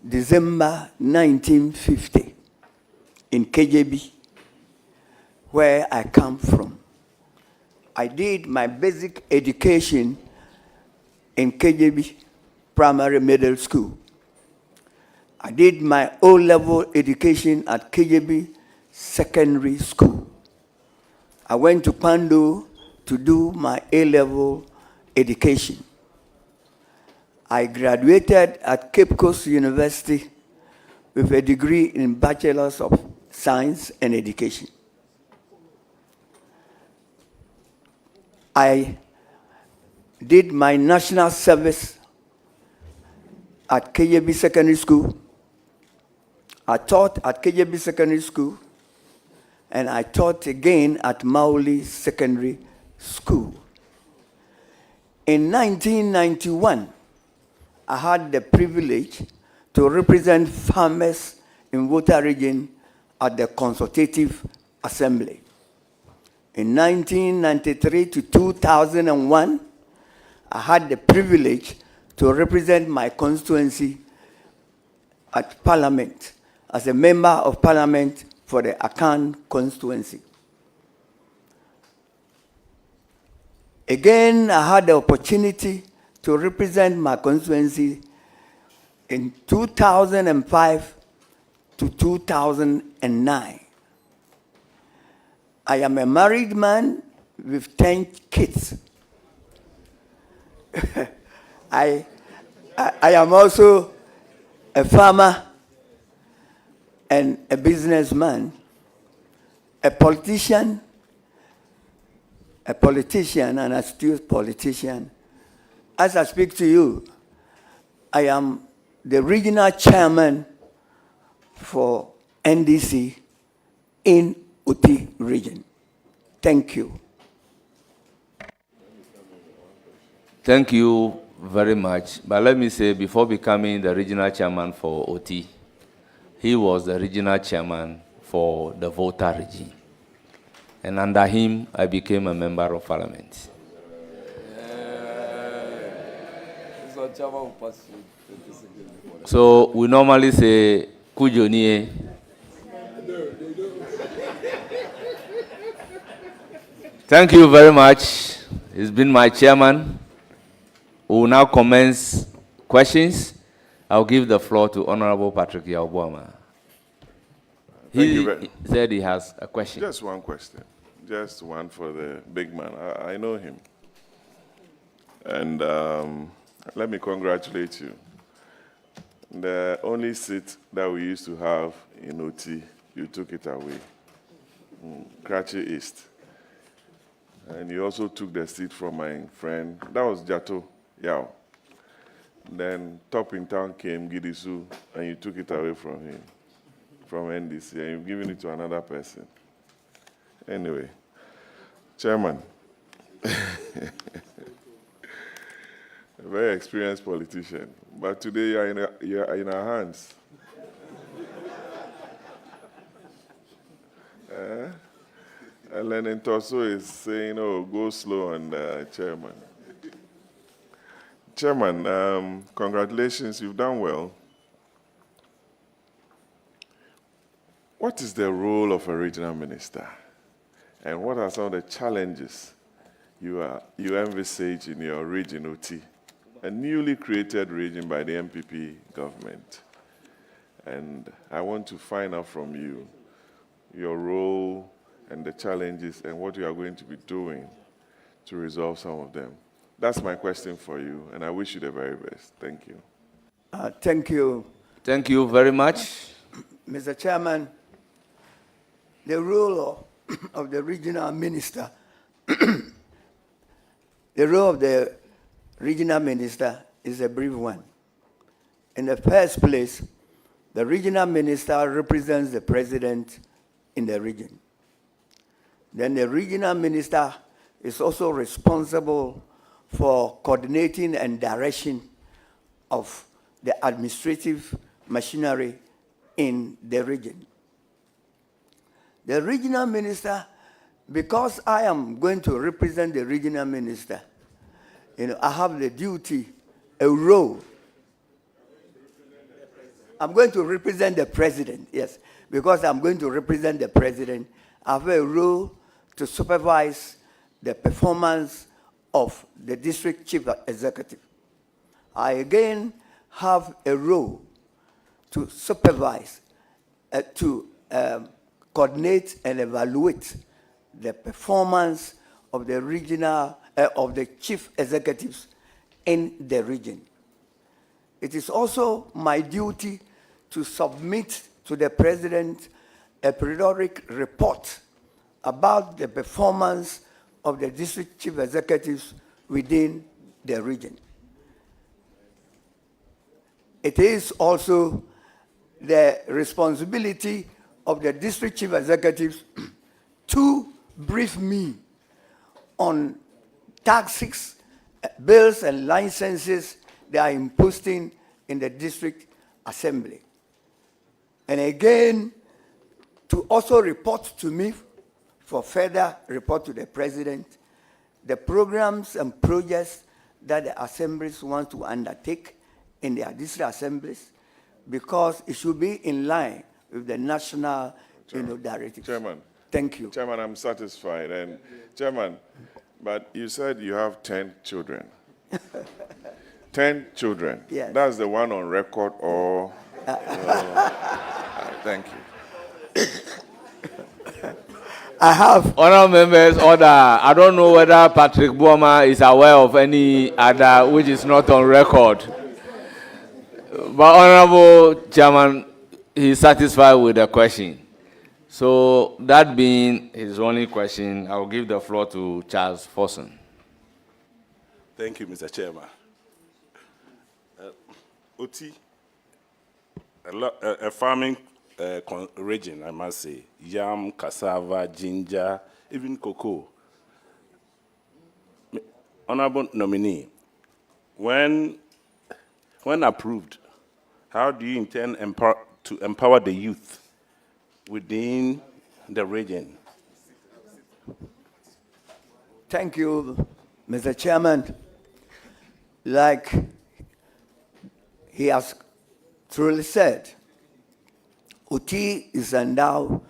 December 1950 in KJB, where I come from. I did my basic education in KJB Primary Middle School. I did my O-level education at KJB Secondary School. I went to Pando to do my A-level education. I graduated at Cape Coast University with a degree in Bachelor's of Science and Education. I did my national service at KJB Secondary School. I taught at KJB Secondary School, and I taught again at Mauli Secondary School. In 1991, I had the privilege to represent farmers in Volta region at the Consultative Assembly. In 1993 to 2001, I had the privilege to represent my constituency at Parliament as a member of Parliament for the Akan constituency. Again, I had the opportunity to represent my constituency in 2005 to 2009. I am a married man with 10 kids. I am also a farmer and a businessman, a politician, and a astute politician. As I speak to you, I am the regional chairman for NDC in Uti region. Thank you. Thank you very much. But let me say, before becoming the regional chairman for OT, he was the regional chairman for the Volta region. And under him, I became a member of parliament. So we normally say, Kujonie. Thank you very much. He's been my chairman. We will now commence questions. I'll give the floor to Honorable Patrick Yaobuama. He said he has a question. Just one question. Just one for the big man. I know him. And let me congratulate you. The only seat that we used to have in OT, you took it away. Karachi East. And you also took the seat from my friend. That was Jato Yao. Then top in town came Gidisu, and you took it away from him, from NDC, and you've given it to another person. Anyway, Chairman, a very experienced politician, but today you are in our hands. And Lenin Toso is saying, oh, go slow on the chairman. Chairman, congratulations, you've done well. What is the role of a regional minister? And what are some of the challenges you envisage in your region, OT, a newly created region by the NPP government? And I want to find out from you your role and the challenges and what you are going to be doing to resolve some of them. That's my question for you, and I wish you the very best. Thank you. Thank you. Thank you very much. Mr. Chairman, the role of the regional minister, the role of the regional minister is a brief one. In the first place, the regional minister represents the president in the region. Then the regional minister is also responsible for coordinating and direction of the administrative machinery in the region. The regional minister, because I am going to represent the regional minister, I have the duty, a role. I'm going to represent the president, yes. Because I'm going to represent the president, I have a role to supervise the performance of the district chief executive. I again have a role to supervise, to coordinate and evaluate the performance of the regional, of the chief executives in the region. It is also my duty to submit to the president a periodic report about the performance of the district chief executives within the region. It is also the responsibility of the district chief executives to brief me on taxes, bills, and licenses they are imposing in the district assembly. And again, to also report to me for further report to the president, the programs and projects that the assemblies want to undertake in their district assemblies, because it should be in line with the national directives. Chairman. Thank you. Chairman, I'm satisfied. And Chairman, but you said you have 10 children. 10 children. Yes. That's the one on record, or? Thank you. I have. Honourable members, order. I don't know whether Patrick Buoma is aware of any other which is not on record. But Honourable Chairman, he is satisfied with the question. So that being his only question, I will give the floor to Charles Forson. Thank you, Mr. Chairman. Oti, a farming region, I must say, yam, cassava, ginger, even cocoa. Honorable nominee, when approved, how do you intend to empower the youth within the region? Thank you, Mr. Chairman. Like he has truly said, Oti is endowed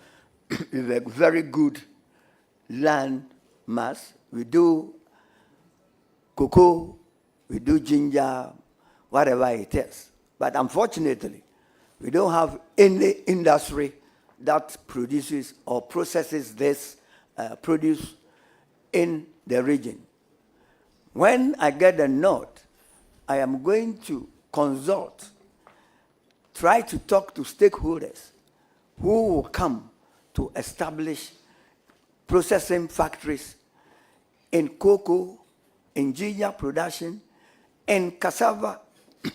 with a very good land mass. We do cocoa, we do ginger, whatever it is. But unfortunately, we don't have any industry that produces or processes this produce in the region. When I get the nod, I am going to consult, try to talk to stakeholders who will come to establish processing factories in cocoa, in ginger production, in cassava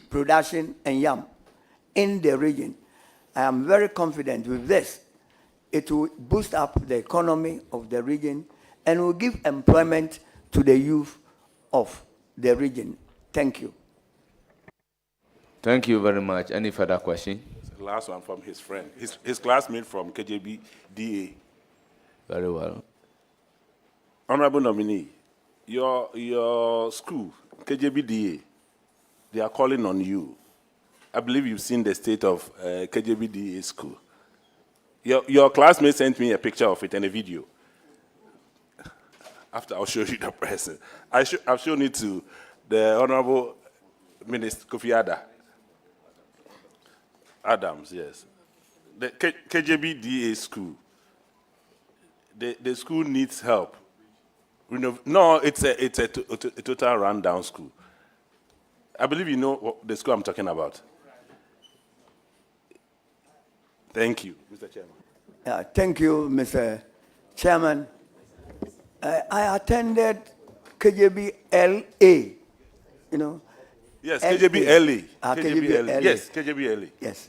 production, and yam in the region. I am very confident with this. It will boost up the economy of the region and will give employment to the youth of the region. Thank you. Thank you very much. Any further question? The last one from his friend, his classmate from KJB DA. Very well. Honorable nominee, your school, KJB DA, they are calling on you. I believe you've seen the state of KJB DA school. Your classmate sent me a picture of it and a video. After I'll show you the person. I've shown it to the Honorable Minister Kofi Adams, yes. The KJB DA school, the school needs help No, it's a total rundown school. I believe you know the school I'm talking about. Thank you, Mr. Chairman. Thank you, Mr. Chairman. I attended KJB LA, you know. Yes, KJB LA. KJB LA. Yes, KJB LA. Yes.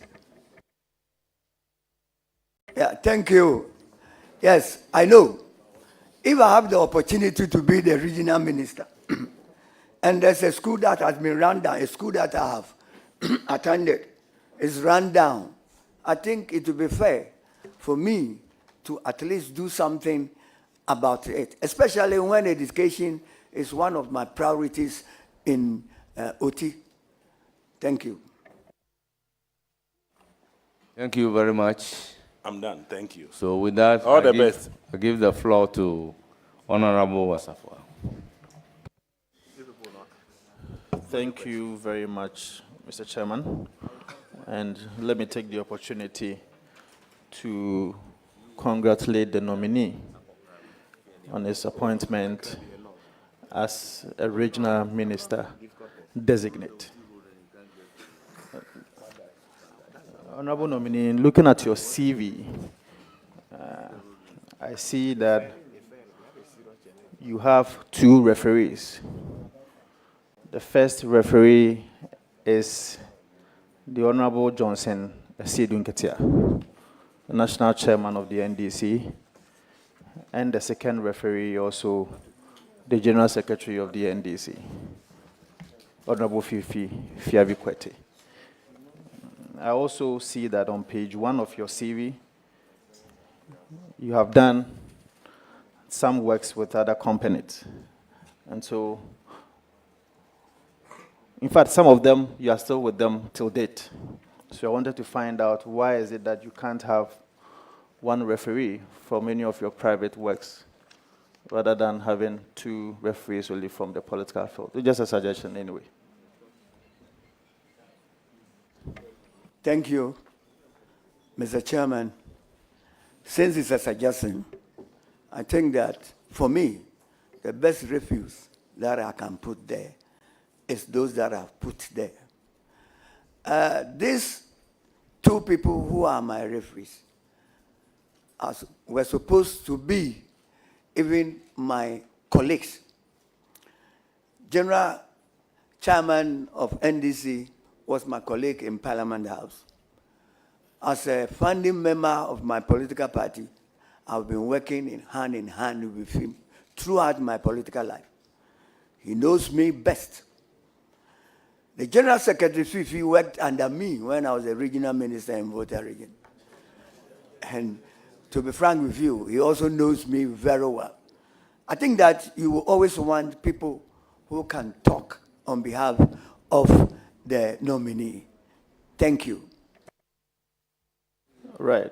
Yeah, thank you. Yes, I know. If I have the opportunity to be the regional minister, and there's a school that has been run down, a school that I have attended is run down, I think it would be fair for me to at least do something about it, especially when education is one of my priorities in OT. Thank you. Thank you very much. I'm done. Thank you. So with that, all the best. I give the floor to Honorable Wasafwa. Thank you very much, Mr. Chairman. And let me take the opportunity to congratulate the nominee on his appointment as a regional minister designate. Honorable nominee, looking at your CV, I see that you have 2 referees. The first referee is the Honorable Johnson Asiedun Ketia, the national chairman of the NDC, and the second referee also the general secretary of the NDC, Honorable Fifi Fiabi-Kwete. I also see that on page 1 of your CV, you have done some works with other companies. And so, in fact, some of them, you are still with them till date. So I wanted to find out why is it that you can't have one referee for many of your private works rather than having 2 referees only from the political field. It's just a suggestion anyway. Thank you, Mr. Chairman. Since it's a suggestion, I think that for me, the best refuse that I can put there is those that I've put there. These 2 people who are my referees were supposed to be even my colleagues. General Chairman of NDC was my colleague in Parliament House. As a founding member of my political party, I've been working in hand with him throughout my political life. He knows me best. The General Secretary Fifi worked under me when I was a regional minister in Volta region. And to be frank with you, he also knows me very well. I think that you will always want people who can talk on behalf of the nominee. Thank you. Right.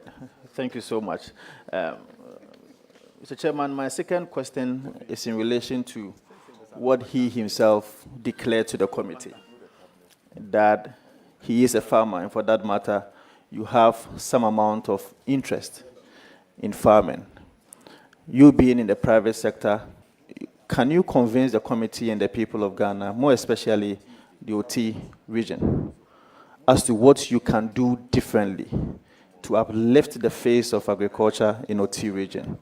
Thank you so much. Mr. Chairman, my second question is in relation to what he himself declared to the committee, that he is a farmer, and for that matter, you have some amount of interest in farming. You being in the private sector, can you convince the committee and the people of Ghana, more especially the OT region, as to what you can do differently to uplift the face of agriculture in OT region?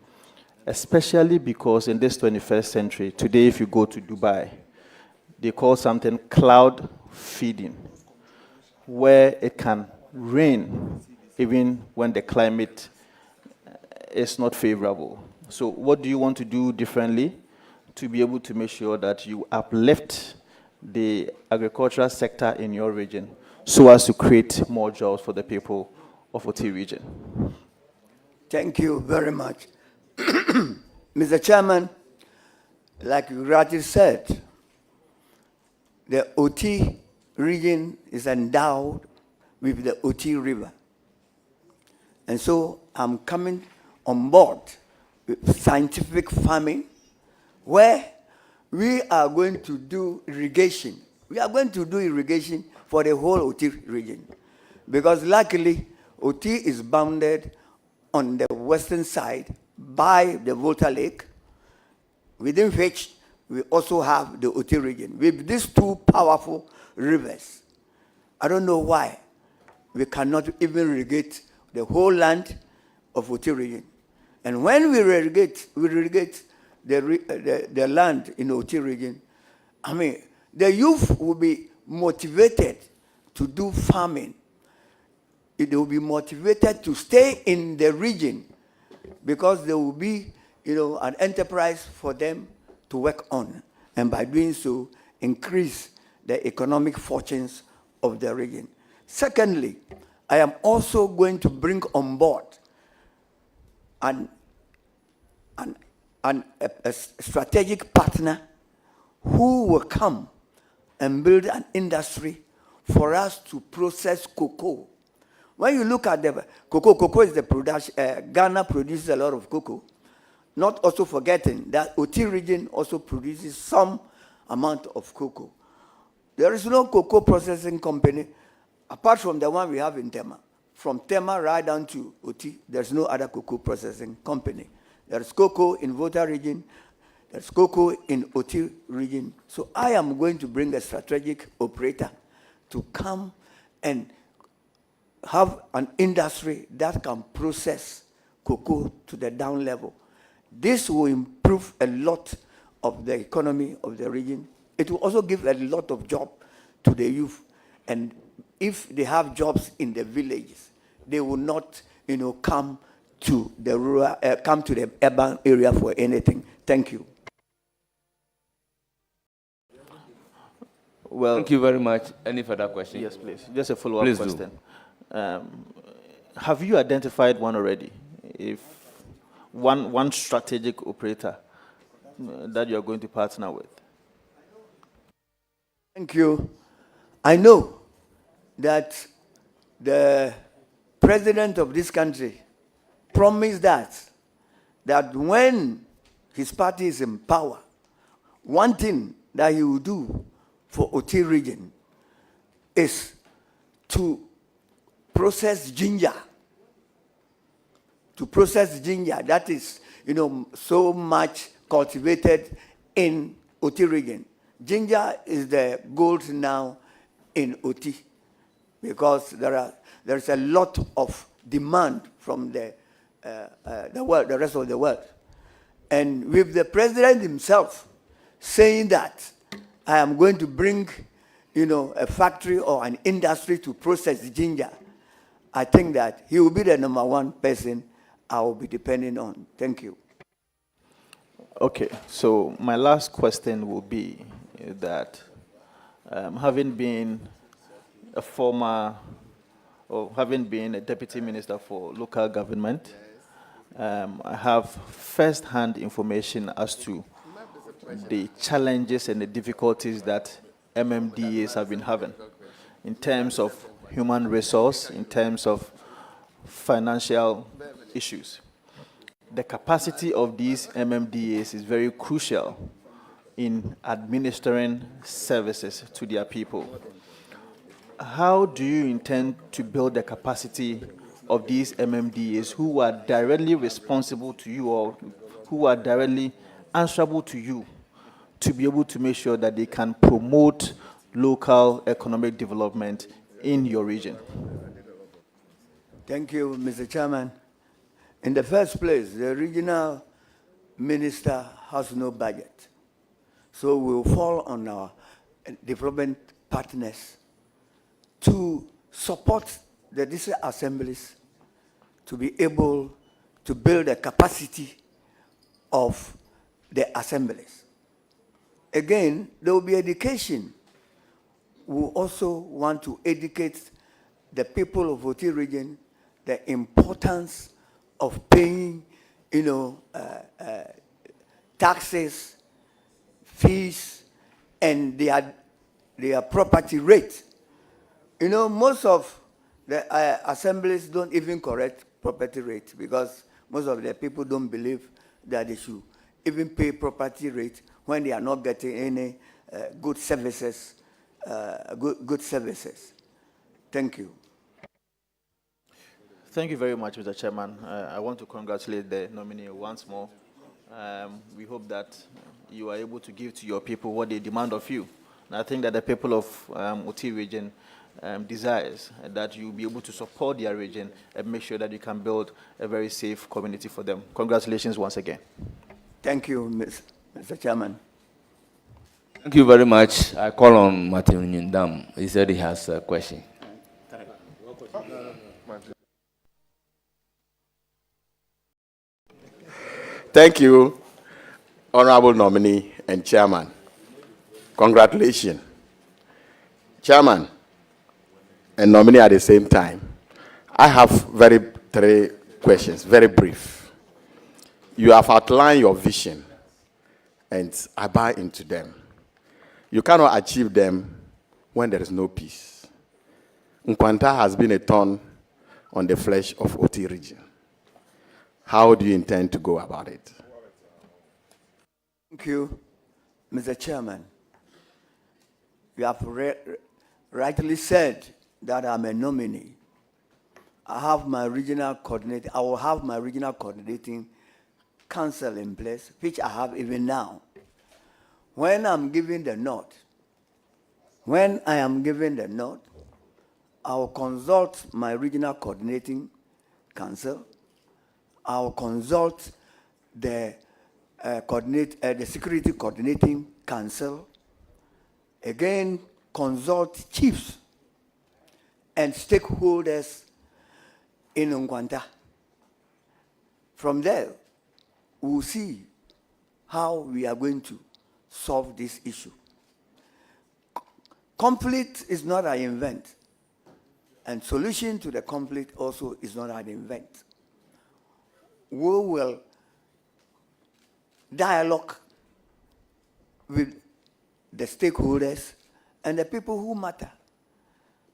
Especially because in this 21st century, today if you go to Dubai, they call something cloud feeding, where it can rain even when the climate is not favorable. So what do you want to do differently to be able to make sure that you uplift the agricultural sector in your region so as to create more jobs for the people of OT region? Thank you very much. Mr. Chairman, like you rightly said, the OT region is endowed with the OT River. And so I'm coming on board with scientific farming, where we are going to do irrigation. We are going to do irrigation for the whole OT region. Because luckily, OT is bounded on the western side by the Volta Lake, within which we also have the Oti region. With these two powerful rivers, I don't know why we cannot even irrigate the whole land of Oti region. And when we irrigate the land in Oti region, I mean, the youth will be motivated to do farming. They will be motivated to stay in the region because there will be, an enterprise for them to work on. And by doing so, increase the economic fortunes of the region. Secondly, I am also going to bring on board a strategic partner who will come and build an industry for us to process cocoa. When you look at the cocoa is the production. Ghana produces a lot of cocoa. Not also forgetting that Oti region also produces some amount of cocoa. There is no cocoa processing company apart from the one we have in Tema. From Tema right down to Oti, there's no other cocoa processing company. There's cocoa in Volta region. There's cocoa in Oti region. So I am going to bring a strategic operator to come and have an industry that can process cocoa to the down level. This will improve a lot of the economy of the region. It will also give a lot of job to the youth. And if they have jobs in the villages, they will not, come to the rural, come to the urban area for anything. Thank you. Well, thank you very much. Any further questions? Yes, please. Just a follow-up question. Have you identified one already? If one strategic operator that you are going to partner with? Thank you. I know that the president of this country promised that when his party is in power, one thing that he will do for Oti region is to process ginger. To process ginger that is, so much cultivated in Oti region. Ginger is the gold now in Oti because there is a lot of demand from the world, the rest of the world. And with the president himself saying that I am going to bring, a factory or an industry to process ginger, I think that he will be the number one person I will be depending on. Thank you. Okay, so my last question will be that having been a former, or having been a deputy minister for local government, I have first-hand information as to the challenges and the difficulties that MMDAs have been having in terms of human resource, in terms of financial issues. The capacity of these MMDAs is very crucial in administering services to their people. How do you intend to build the capacity of these MMDAs who are directly responsible to you or who are directly answerable to you to be able to make sure that they can promote local economic development in your region? Thank you, Mr. Chairman. In the first place, the regional minister has no budget. So we will fall on our development partners to support the district assemblies to be able to build a capacity of the assemblies. Again, there will be education. We also want to educate the people of Oti region the importance of paying, taxes, fees, and their property rate. Most of the assemblies don't even correct property rate because most of the people don't believe that they should even pay property rate when they are not getting any good services. Good services. Thank you. Thank you very much, Mr. Chairman. I want to congratulate the nominee once more We hope that you are able to give to your people what they demand of you. And I think that the people of Oti region desires that you be able to support their region and make sure that you can build a very safe community for them. Congratulations once again. Thank you, Mr. Chairman. Thank you very much. I call on Martin Nyundam. He said he has a question. Thank you, Honorable Nominee and Chairman. Congratulations. Chairman and nominee at the same time. I have three questions, very brief. You have outlined your vision, and I buy into them. You cannot achieve them when there is no peace. Nkwanta has been a thorn on the flesh of Oti region. How do you intend to go about it? Thank you, Mr. Chairman. You have rightly said that I'm a nominee. I have my regional coordinator. I will have my regional coordinating council in place, which I have even now. When I'm given the nod, I will consult my regional coordinating council. I will consult the security coordinating council. Again, consult chiefs and stakeholders in Nkwanta. From there, we'll see how we are going to solve this issue. Conflict is not an event, and solution to the conflict also is not an event. We will dialogue with the stakeholders and the people who matter.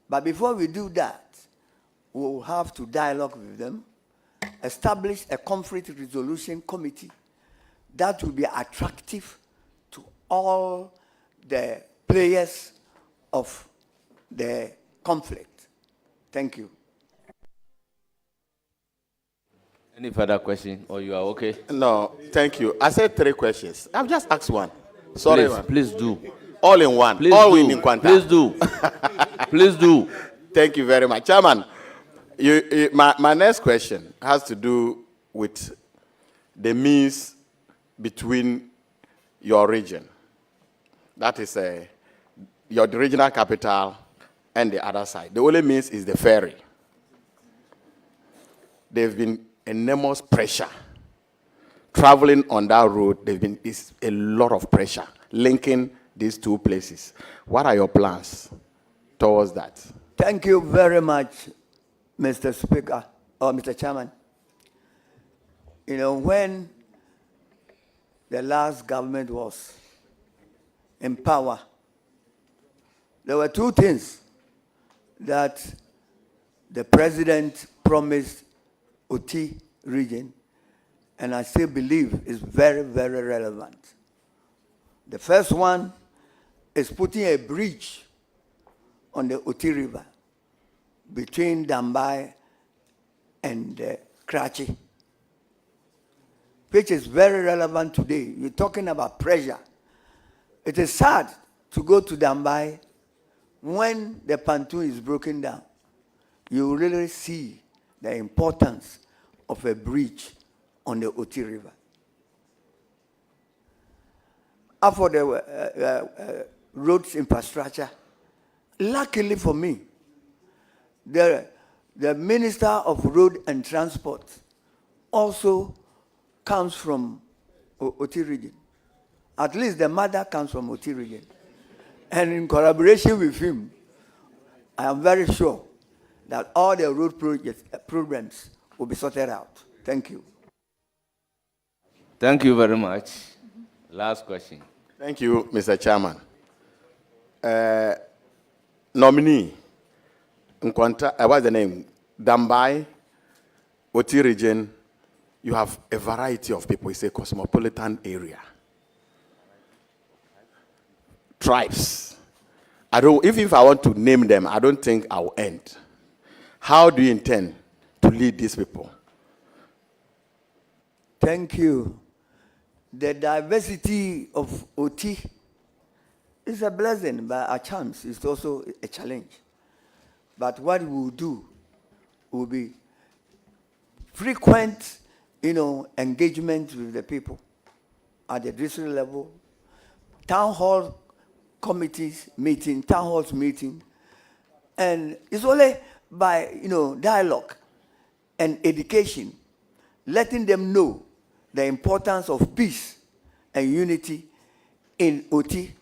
But before we do that, we will have to dialogue with them, establish a conflict resolution committee that will be attractive to all the players of the conflict. Thank you. Any further question, or you are okay? No, thank you. I said three questions. I've just asked one. Sorry, please do. All in one. Please all do. in Nkwanta. Please do. Please do. Thank you very much. Chairman, my next question has to do with the means between your region. That is your regional capital and the other side. The only means is the ferry. There's been enormous pressure. Traveling on that road, is a lot of pressure linking these two places. What are your plans towards that? Thank you very much, Mr. Speaker, or Mr. Chairman. You know, when the last government was in power, there were two things that the president promised Oti region, and I still believe is very, very relevant. The first one is putting a bridge on the Oti River between Dambai and Krachi, which is very relevant today. You're talking about pressure. It is sad to go to Dambai when the pontoon is broken down. You really see the importance of a bridge on the Oti River. As for the roads infrastructure, luckily for me, the Minister of Road and Transport also comes from Oti region. At least the mother comes from Oti region. And in collaboration with him, I am very sure that all the road programs will be sorted out. Thank you. Thank you very much. Last question. Thank you, Mr. Chairman. Nominee, Nkwanta, what's the name? Dambai, Oti region, you have a variety of people. It's a cosmopolitan area. Tribes. If I want to name them, I don't think I'll end. How do you intend to lead these people? Thank you. the diversity of OT is a blessing, but a chance is also a challenge. But what we will do will be frequent, engagement with the people at the district level, town hall committees meeting, town halls meeting, and it's only by dialogue and education, letting them know the importance of peace and unity in OT,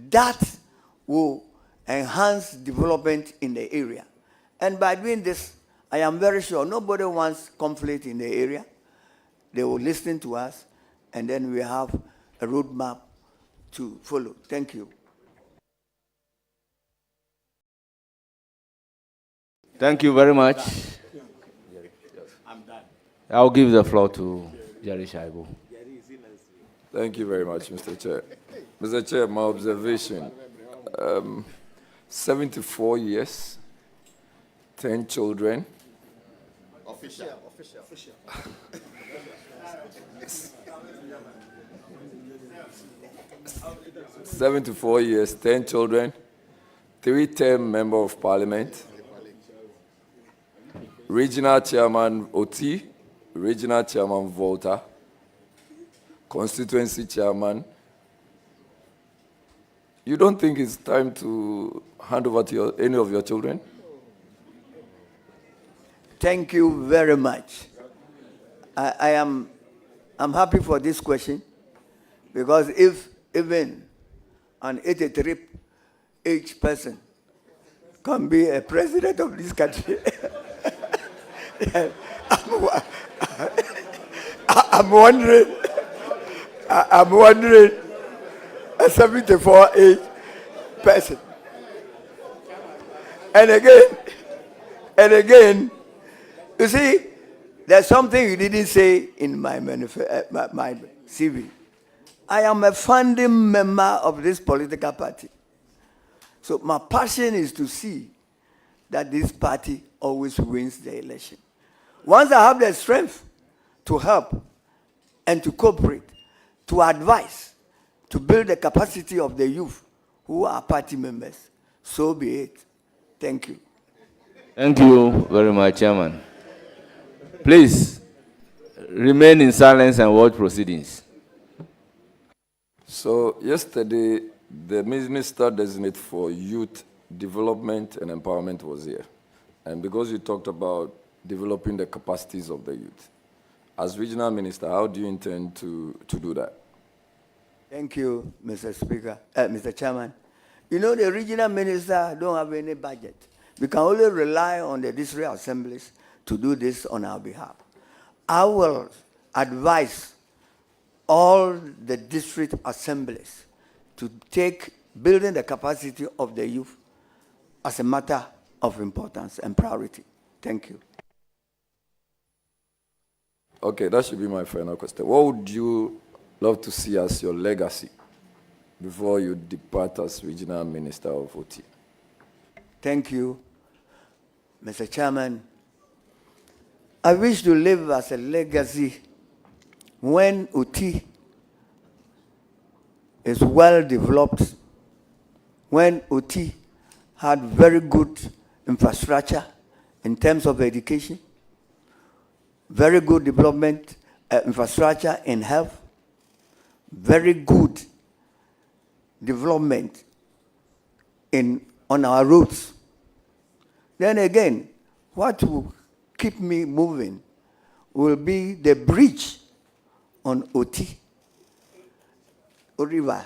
that will enhance development in the area. And by doing this, I am very sure nobody wants conflict in the area. They will listen to us, and then we have a roadmap to follow. Thank you. Thank you very much. I'm done. I'll give the floor to Jerry Shaibu. Thank you very much, Mr. Chair. Mr. Chair, my observation, 74 years, 10 children. Official. 74 years, 10 children, 3-term member of parliament, regional chairman OT, regional chairman Volta, constituency chairman. You don't think it's time to hand over to any of your children? Thank you very much. I'm happy for this question, because if even an 83-age person can be a president of this country, I'm wondering, a 74-age person. And again, you see, there's something you didn't say in my my CV. I am a founding member of this political party. So my passion is to see that this party always wins the election. Once I have the strength to help and to cooperate, to advise, to build the capacity of the youth who are party members, so be it. Thank you. Thank you very much, Chairman. Please remain in silence and watch proceedings. So yesterday, the Minister Designate for Youth Development and Empowerment was here. And because you talked about developing the capacities of the youth, as Regional Minister, how do you intend to do that? Thank you, Mr. Speaker, Mr. Chairman. The regional minister don't have any budget. We can only rely on the district assemblies to do this on our behalf. I will advise all the district assemblies to take building the capacity of the youth as a matter of importance and priority. Thank you. Okay, that should be my final question. What would you love to see as your legacy before you depart as Regional Minister of OT? Thank you, Mr. Chairman. I wish to live as a legacy when OT is well developed, when OT had very good infrastructure in terms of education, very good development, infrastructure in health, very good development on our roads. Then again, what will keep me moving will be the bridge on OT, River,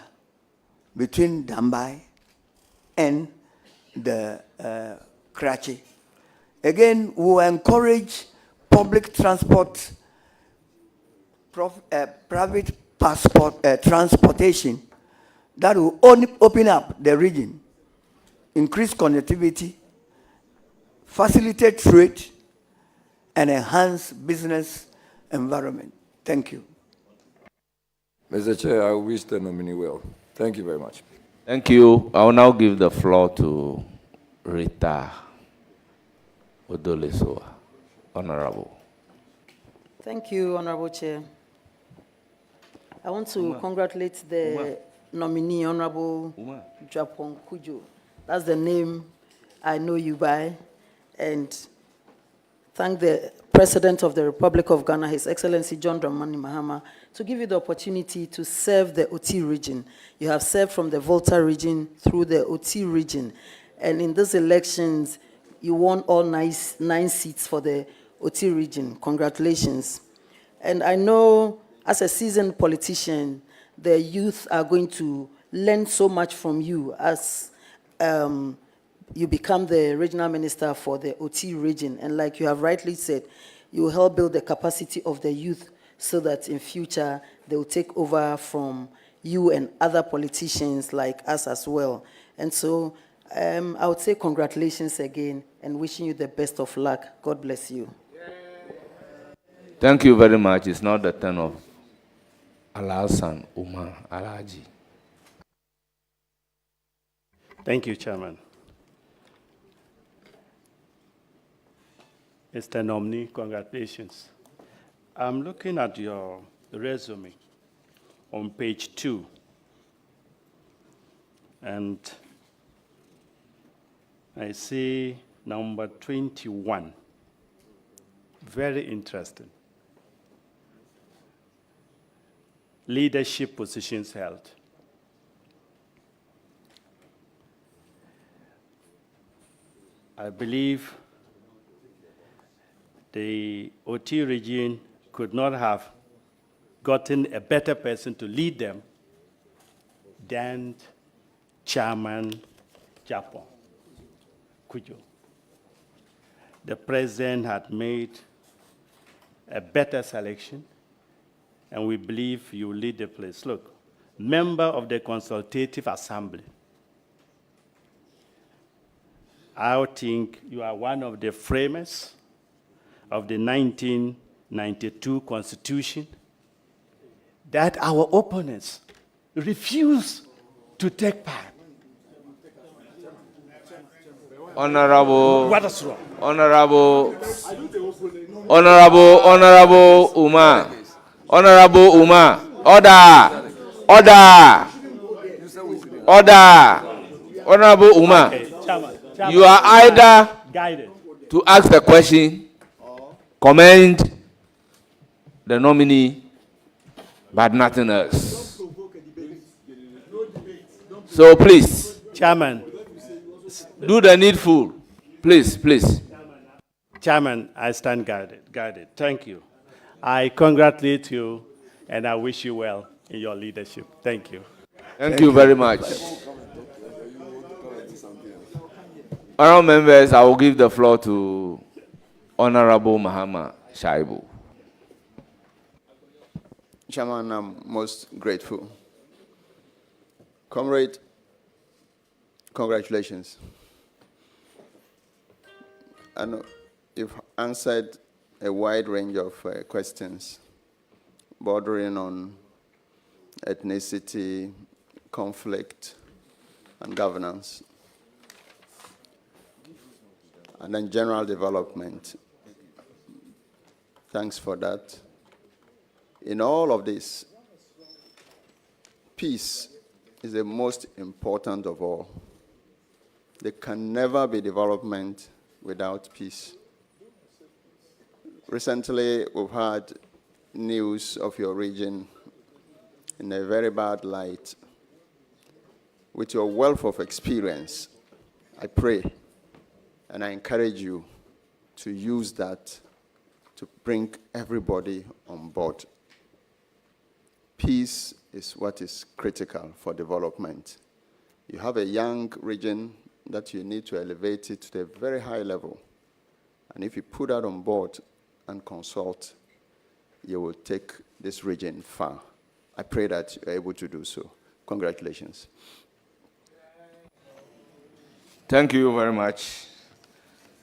between Dambai and the Karachi. Again, we will encourage public transport, private transportation that will open up the region, increase connectivity, facilitate trade, and enhance business environment. Thank you. Mr. Chair, I wish the nominee well. Thank you very much. Thank you. I will now give the floor to Rita Odolesoa, Honorable. Thank you, Honorable Chair. I want to congratulate the nominee, Honorable Japon Kujo. That's the name I know you by. And thank the President of the Republic of Ghana, His Excellency John Dramani Mahama, to give you the opportunity to serve the OT region. You have served from the Volta region through the OT region. And in these elections, you won all 9 seats for the OT region. Congratulations. And I know, as a seasoned politician, the youth are going to learn so much from you as you become the regional minister for the OT region. And like you have rightly said, you will help build the capacity of the youth so that in future they will take over from you and other politicians like us as well. And so I would say congratulations again and wishing you the best of luck. God bless you. Thank you very much. It's not the turn of Alasan Umar Alaji. Thank you, Chairman. Mr. Nominee, congratulations. I'm looking at your resume on page 2. And I see number 21. Very interesting. Leadership positions held. I believe the OT region could not have gotten a better person to lead them than Chairman Japon Kujo. The president had made a better selection, and we believe you will lead the place. Look, member of the Consultative Assembly. I think you are one of the framers of the 1992 Constitution that our opponents refuse to take part. Honorable, what is wrong? Honorable Umar, order. Honorable Umar, Okay, Chairman, you are either guided. to ask the question, commend the nominee, but nothing else. So please, Chairman, do the needful. Please. Chairman, I stand guided. Thank you. I congratulate you, and I wish you well in your leadership. Thank you. Thank you very much. Honorable members, I will give the floor to Honorable Mahama Shaibu. Chairman, I'm most grateful. Comrade, congratulations. I know you've answered a wide range of questions bordering on ethnicity, conflict, and governance, and then general development. Thanks for that. In all of this, peace is the most important of all. There can never be development without peace. Recently, we've had news of your region in a very bad light. With your wealth of experience, I pray and I encourage you to use that to bring everybody on board. Peace is what is critical for development. You have a young region that you need to elevate it to a very high level. And if you put that on board and consult, you will take this region far. I pray that you're able to do so. Congratulations. Thank you very much.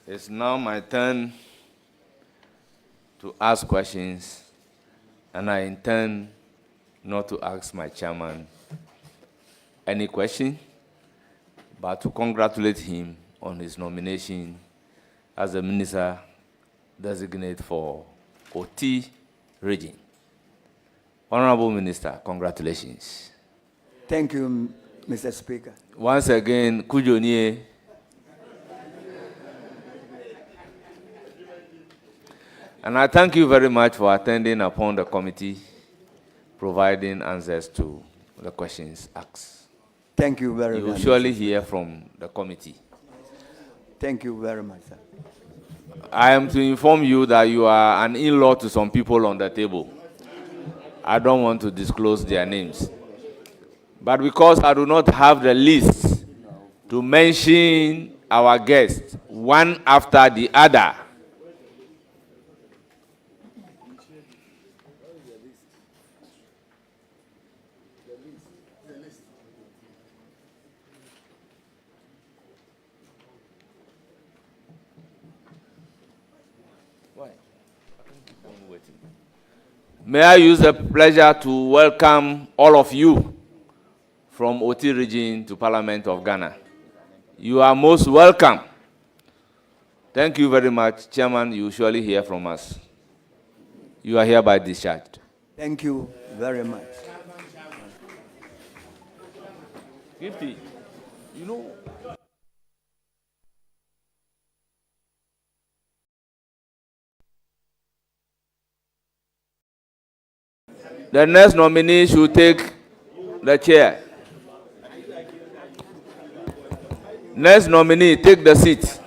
It's now my turn to ask questions, and I intend not to ask my chairman any question, but to congratulate him on his nomination as the minister designate for OT region. Honorable Minister, congratulations. Thank you, Mr. Speaker. Once again, Kujonie. And I thank you very much for attending upon the committee, providing answers to the questions asked. Thank you very much. You will surely hear from the committee. Thank you very much, sir. I am to inform you that you are an in-law to some people on the table. I don't want to disclose their names. But because I do not have the list to mention our guests one after the other, may I use the pleasure to welcome all of you from Oti region to Parliament of Ghana. You are most welcome. Thank you very much. Chairman, you will surely hear from us. You are hereby discharged. Thank you very much. Gifty, you know, the next nominee should take the chair. Next nominee, take the seat.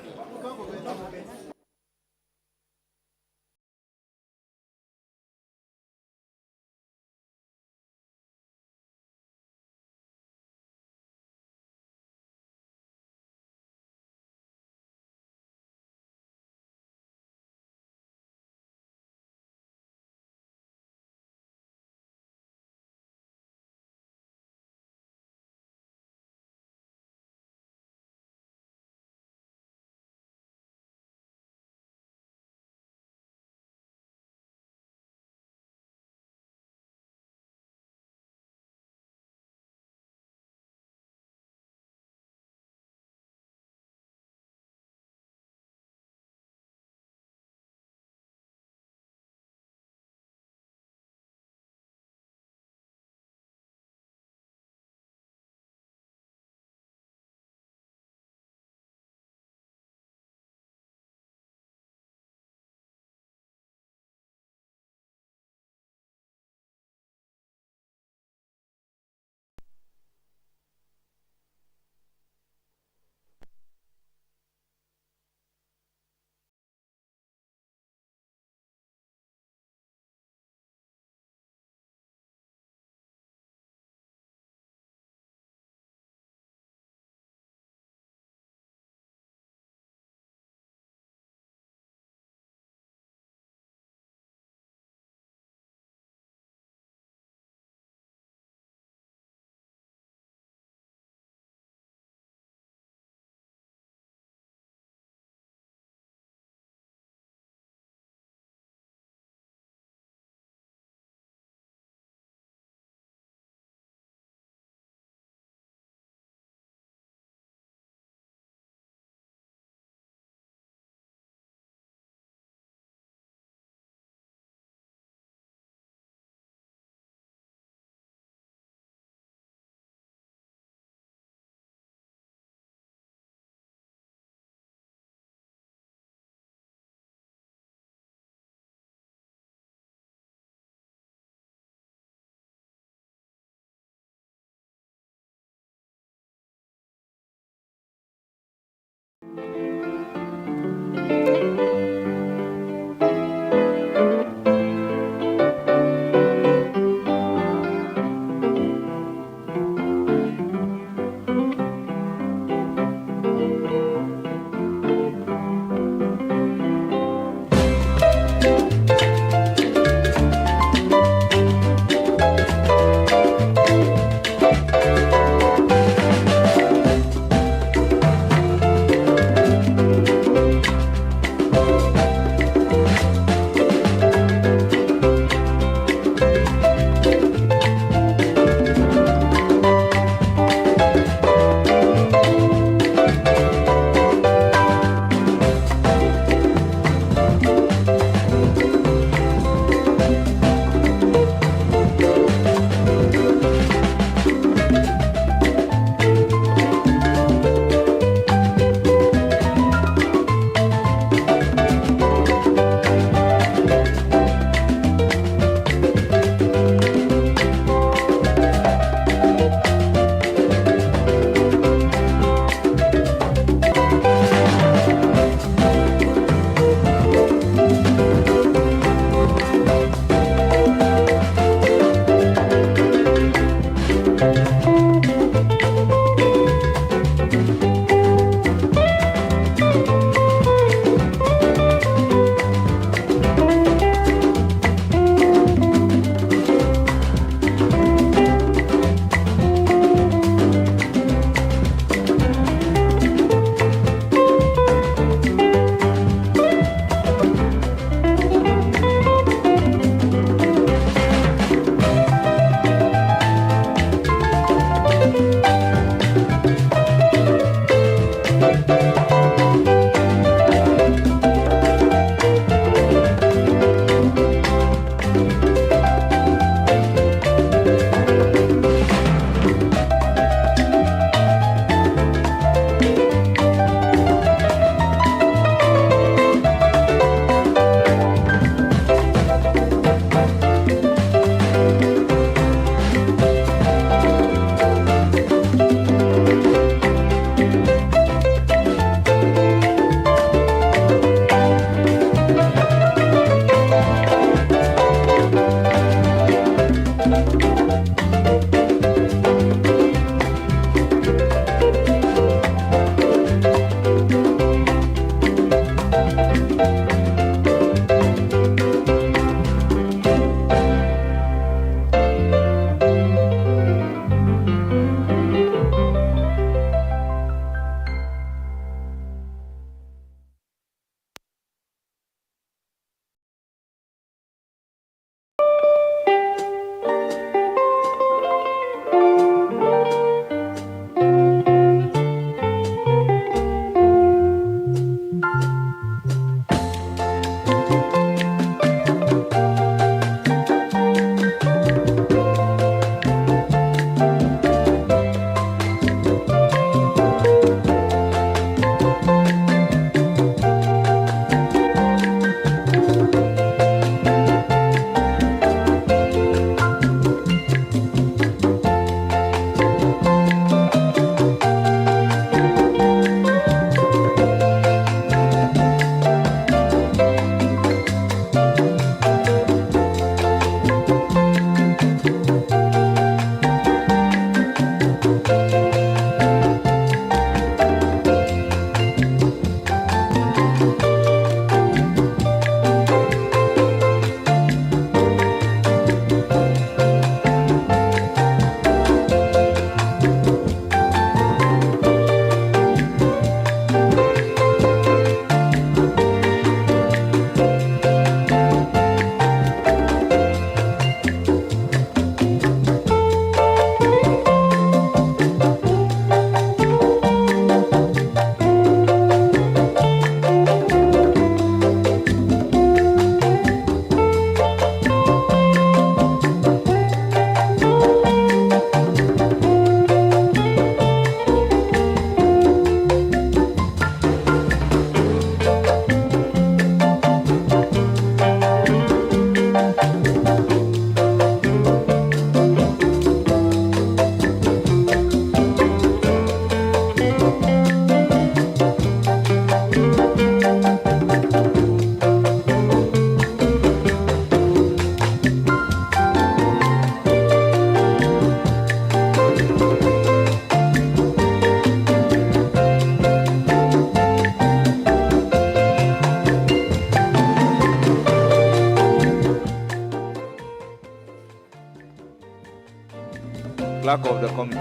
Clerk of the committee.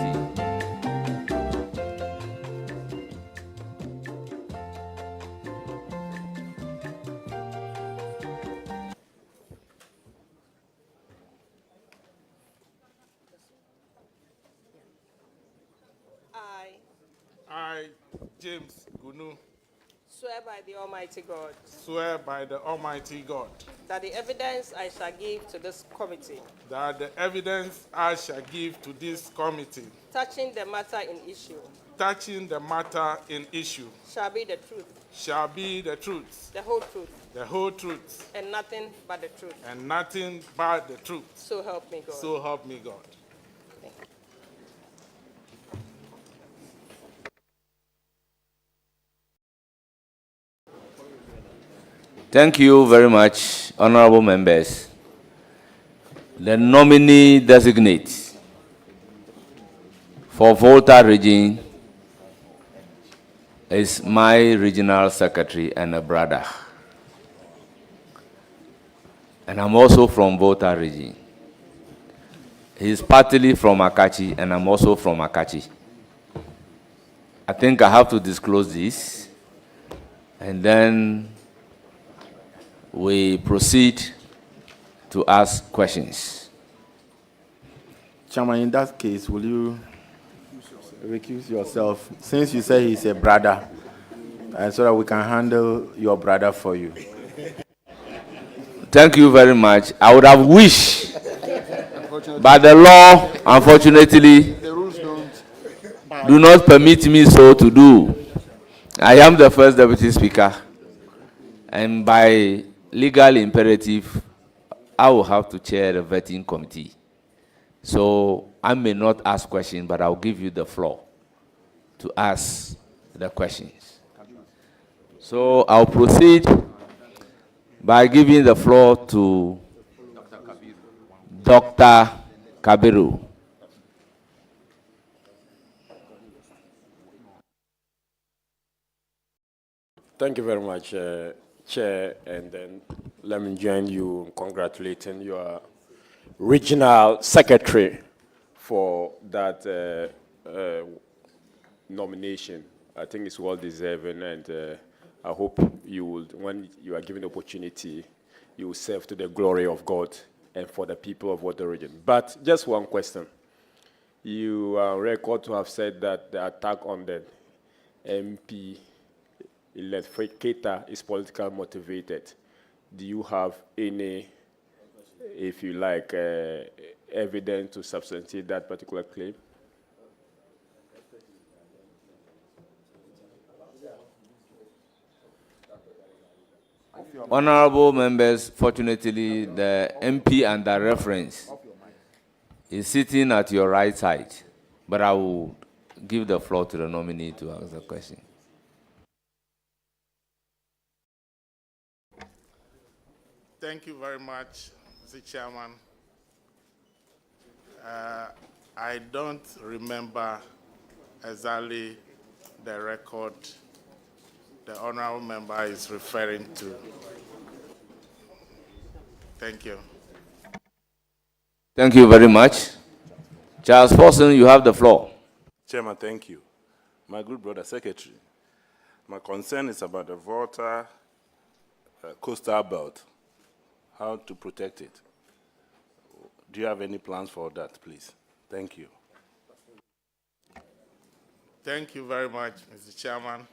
I, James Gunu, Swear by the Almighty God swear by the Almighty God that the evidence I shall give to this committee that the evidence I shall give to this committee touching the matter in issue touching the matter in issue shall be the truth, shall be the truth, the whole truth, the whole truth, and nothing but the truth. and nothing but the truth. So help me God. So help me God. Thank you very much, honorable members. The nominee designate for Volta region is my regional secretary and a brother. And I'm also from Volta region. He's partly from Akachi, and I'm also from Akachi. I think I have to disclose this, and then we proceed to ask questions. Chairman, in that case, will you recuse yourself, since you say he's a brother, so that we can handle your brother for you? Thank you very much. I would have wished, but the law, unfortunately, do not permit me so to do. I am the first deputy speaker, and by legal imperative, I will have to chair the vetting committee. So I may not ask questions, but I'll give you the floor to ask the questions. So I'll proceed by giving the floor to Dr. Kabiru. Thank you very much, Chair, and then let me join you in congratulating your regional secretary for that nomination. I think it's well deserving, and I hope you will, when you are given the opportunity, you will serve to the glory of God and for the people of Water region. But just one question. You are on record to have said that the attack on the MP electrificator is politically motivated. Do you have any, if you like, evidence to substantiate that particular claim? Honorable members, fortunately, the MP under reference is sitting at your right side, but I will give the floor to the nominee to ask the question. Thank you very much, Mr. Chairman. I don't remember exactly the record the honorable member is referring to. Thank you. Thank you very much. Charles Forson, you have the floor. Chairman, thank you. My good brother secretary, my concern is about the Volta coastal belt, how to protect it. Do you have any plans for that, please? Thank you. Thank you very much, Mr. Chairman.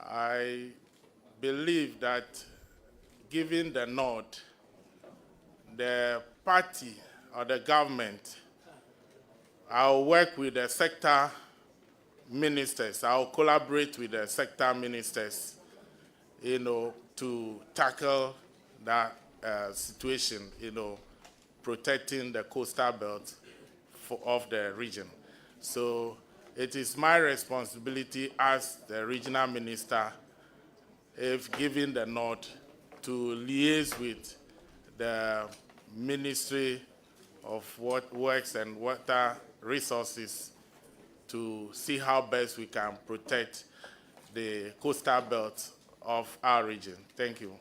I believe that given the nod, the party or the government, I'll work with the sector ministers. I'll collaborate with the sector ministers, to tackle that situation, protecting the coastal belt of the region. So it is my responsibility as the regional minister, if given the nod, to liaise with the Ministry of Works and Water Resources to see how best we can protect the coastal belt of our region. Thank you.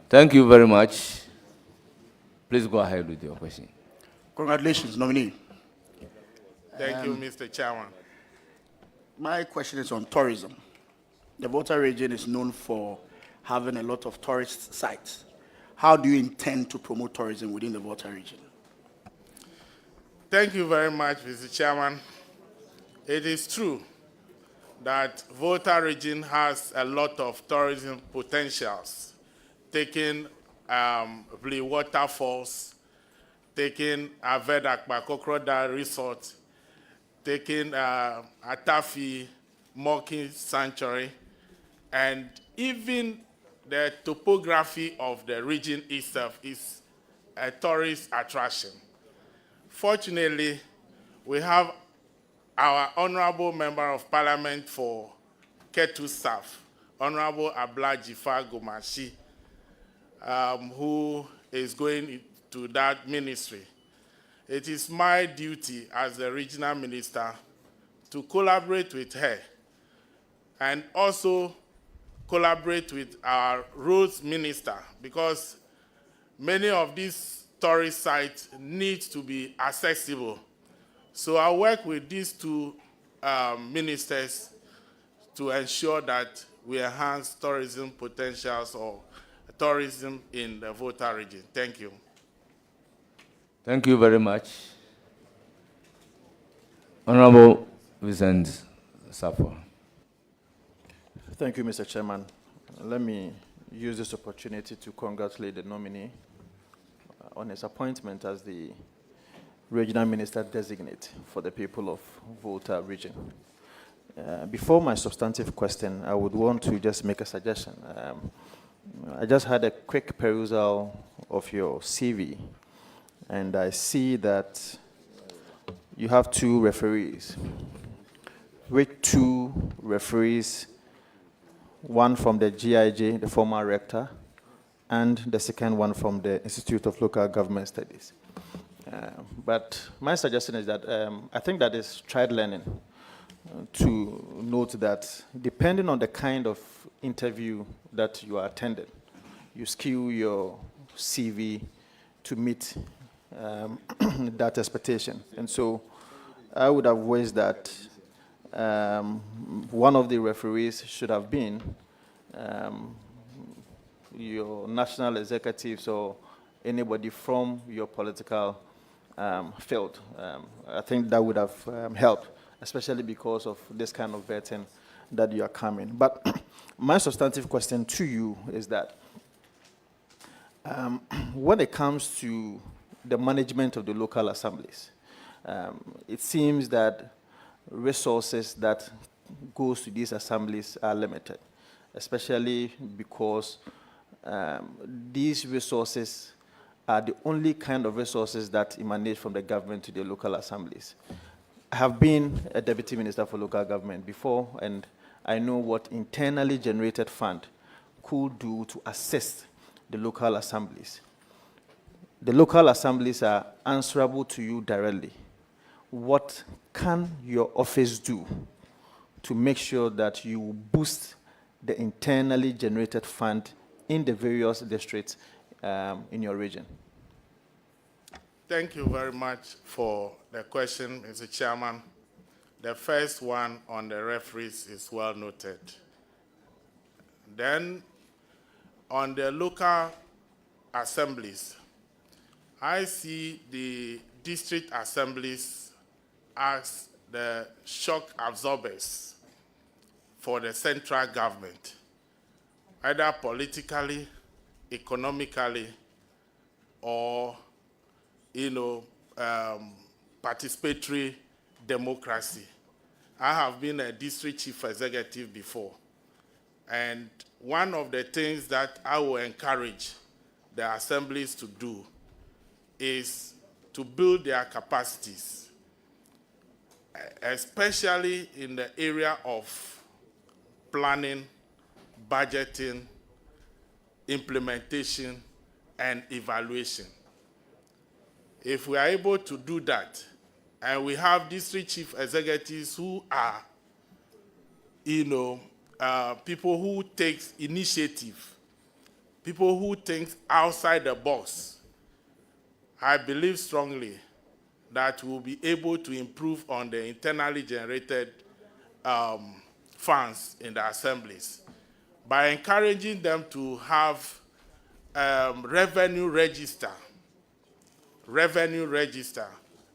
Thank you very much. Please go ahead with your question. Congratulations, nominee. Thank you, Mr. Chairman. My question is on tourism. The Volta region is known for having a lot of tourist sites. How do you intend to promote tourism within the Volta region? Thank you very much, Mr. Chairman. It is true that Volta region has a lot of tourism potentials, taking Blue Waterfalls, taking Avedakpa Crocodile Resort, taking Atafi Mocking Sanctuary, and even the topography of the region itself is a tourist attraction. Fortunately, we have our Honorable Member of Parliament for Ketu South, Honorable Ablajifa Gomashi, who is going to that ministry. It is my duty as the regional minister to collaborate with her and also collaborate with our roads minister, because many of these tourist sites need to be accessible. So I work with these two ministers to ensure that we enhance tourism potentials or tourism in the Volta region. Thank you. Thank you very much. Honorable Vincent Sapo. Thank you, Mr. Chairman. Let me use this opportunity to congratulate the nominee on his appointment as the Regional Minister Designate for the people of Volta region. Before my substantive question, I would want to just make a suggestion. I just had a quick perusal of your CV, and I see that you have 2 referees, with 2 referees, one from the GIJ, the former rector, and the second one from the Institute of Local Government Studies. But my suggestion is that I think that is tried learning to note that depending on the kind of interview that you are attending, you skew your CV to meet that expectation. And so I would have wished that one of the referees should have been your national executives or anybody from your political field. I think that would have helped, especially because of this kind of vetting that you are coming. But my substantive question to you is that when it comes to the management of the local assemblies, it seems that resources that goes to these assemblies are limited, especially because these resources are the only kind of resources that emanate from the government to the local assemblies. I have been a deputy minister for local government before, and I know what internally generated fund could do to assist the local assemblies. The local assemblies are answerable to you directly. What can your office do to make sure that you boost the internally generated fund in the various districts in your region? Thank you very much for the question, Mr. Chairman. The first one on the referees is well noted. Then, on the local assemblies, I see the district assemblies as the shock absorbers for the central government, either politically, economically, or participatory democracy. I have been a district chief executive before, and one of the things that I will encourage the assemblies to do is to build their capacities, especially in the area of planning, budgeting, implementation, and evaluation. If we are able to do that, and we have district chief executives who are, people who take initiative, people who think outside the box, I believe strongly that we'll be able to improve on the internally generated funds in the assemblies by encouraging them to have revenue register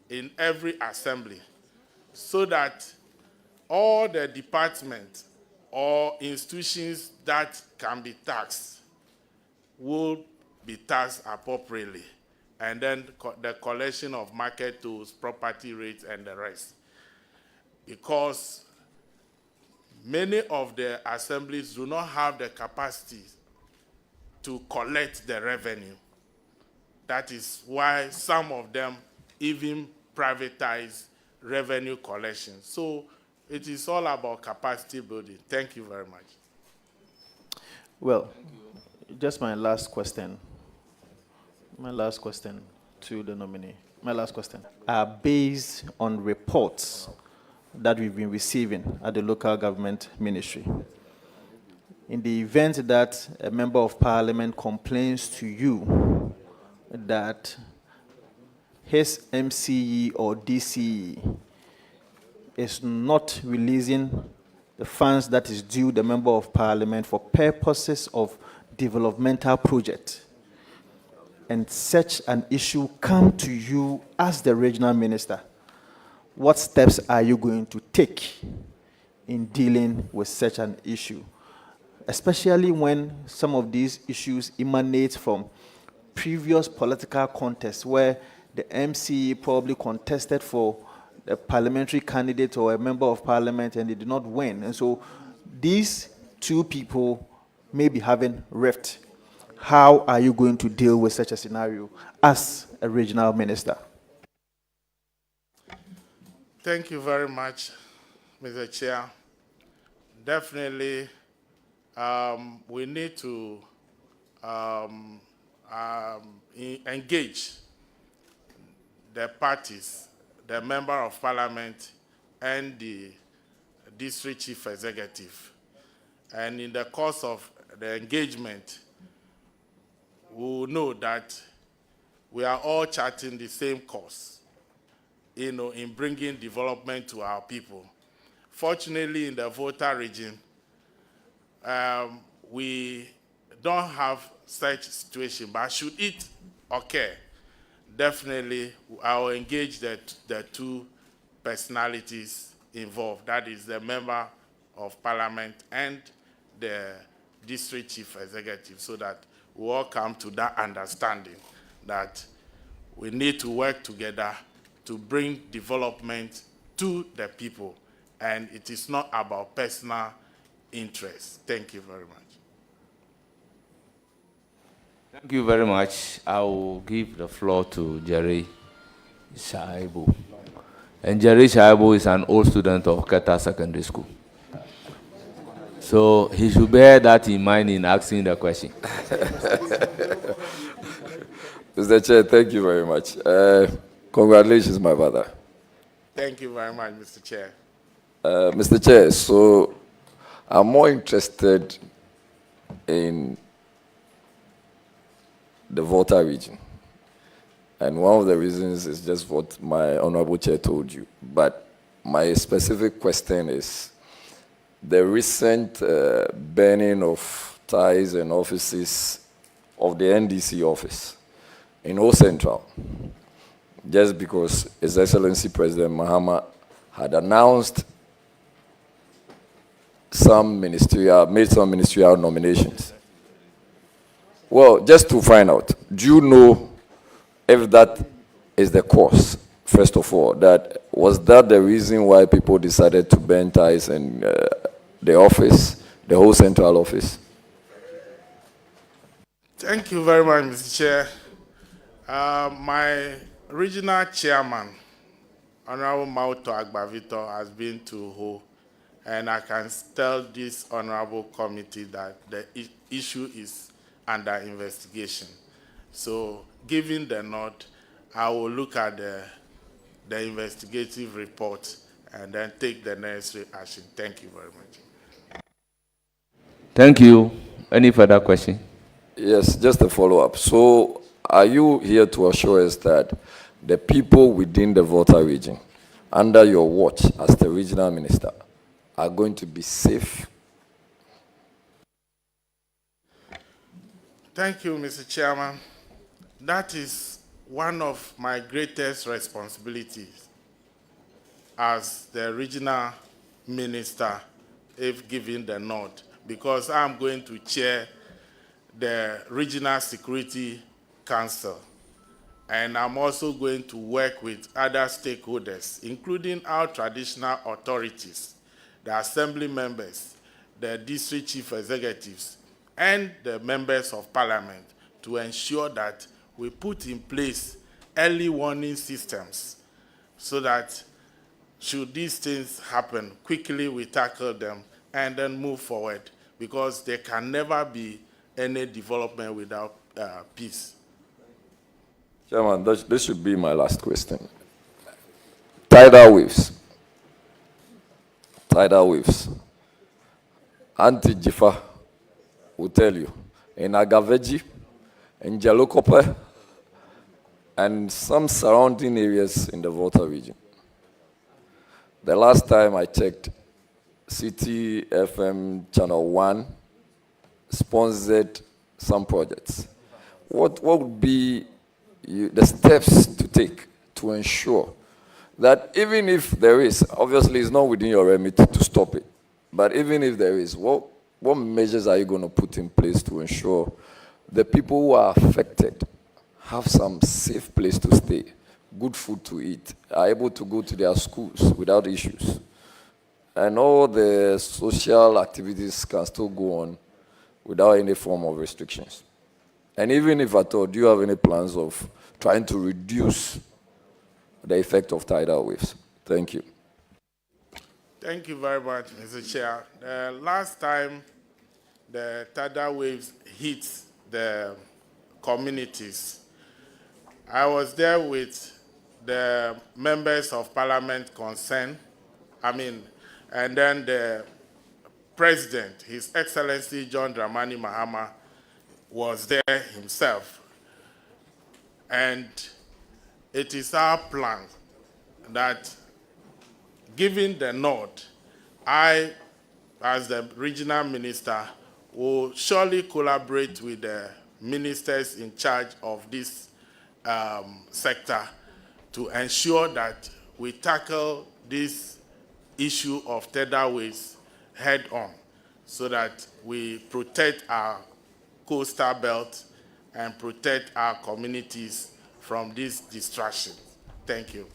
in every assembly, so that all the departments or institutions that can be taxed will be taxed appropriately, and then the collection of market tools, property rates, and the rest. Because many of the assemblies do not have the capacity to collect the revenue. That is why some of them even privatize revenue collection. So it is all about capacity building. Thank you very much. Well, just my last question. My last question to the nominee. My last question. Are based on reports that we've been receiving at the local government ministry. In the event that a member of parliament complains to you that his MCE or DCE is not releasing the funds that is due the member of parliament for purposes of developmental project, and such an issue come to you as the regional minister, what steps are you going to take in dealing with such an issue? Especially when some of these issues emanate from previous political contests where the MCE probably contested for a parliamentary candidate or a member of parliament and they did not win. And so these two people may be having rift. How are you going to deal with such a scenario as a regional minister? Thank you very much, Mr. Chair. Definitely, we need to engage the parties, the member of parliament, and the district chief executive. And in the course of the engagement, we will know that we are all charting the same course, in bringing development to our people. Fortunately, in the Volta region, we don't have such situation, but should it occur, definitely I will engage the two personalities involved, that is the member of parliament and the district chief executive, so that we all come to that understanding that we need to work together to bring development to the people, and it is not about personal interest. Thank you very much. Thank you very much. I will give the floor to Jerry Shaibu. And Jerry Shaibu is an old student of Keta Secondary School. So he should bear that in mind in asking the question. Mr. Chair, thank you very much. Congratulations, my brother. Thank you very much, Mr. Chair. Mr. Chair, so I'm more interested in the Volta region. And one of the reasons is just what my honorable chair told you. But my specific question is the recent burning of ties and offices of the NDC office in O Central, just because His Excellency President Mahama had announced made some ministerial nominations. Well, just to find out, do you know if that is the cause, first of all? Was that the reason why people decided to burn ties in the office, the whole central office? Thank you very much, Mr. Chair. My regional chairman, Honorable Mauto Agbavito, has been to Ho, and I can tell this honorable committee that the issue is under investigation. So, given the nod, I will look at the investigative report and then take the necessary action. Thank you very much. Thank you. Any further question? Yes, just a follow-up. So, are you here to assure us that the people within the Volta region, under your watch as the regional minister, are going to be safe? Thank you, Mr. Chairman. That is one of my greatest responsibilities as the regional minister, if given the nod, because I'm going to chair the Regional Security Council. And I'm also going to work with other stakeholders, including our traditional authorities, the assembly members, the district chief executives, and the members of parliament to ensure that we put in place early warning systems so that should these things happen, quickly we tackle them and then move forward, because there can never be any development without peace. Chairman, this should be my last question. Tidal waves. Tidal waves. Auntie Jifa will tell you, in Agaveji, in Jalokope, and some surrounding areas in the Volta region. The last time I checked, City FM Channel 1 sponsored some projects. What would be the steps to take to ensure that even if there is, obviously it's not within your remit to stop it, but even if there is, what measures are you going to put in place to ensure the people who are affected have some safe place to stay, good food to eat, are able to go to their schools without issues, and all the social activities can still go on without any form of restrictions? And even if at all, do you have any plans of trying to reduce the effect of tidal waves? Thank you. Thank you very much, Mr. Chair. The last time the tidal waves hit the communities, I was there with the members of parliament concerned, and then the President, His Excellency John Dramani Mahama, was there himself. And it is our plan that, given the nod, I, as the regional minister, will surely collaborate with the ministers in charge of this sector to ensure that we tackle this issue of tidal waves head on, so that we protect our coastal belt and protect our communities from this distraction. Thank you.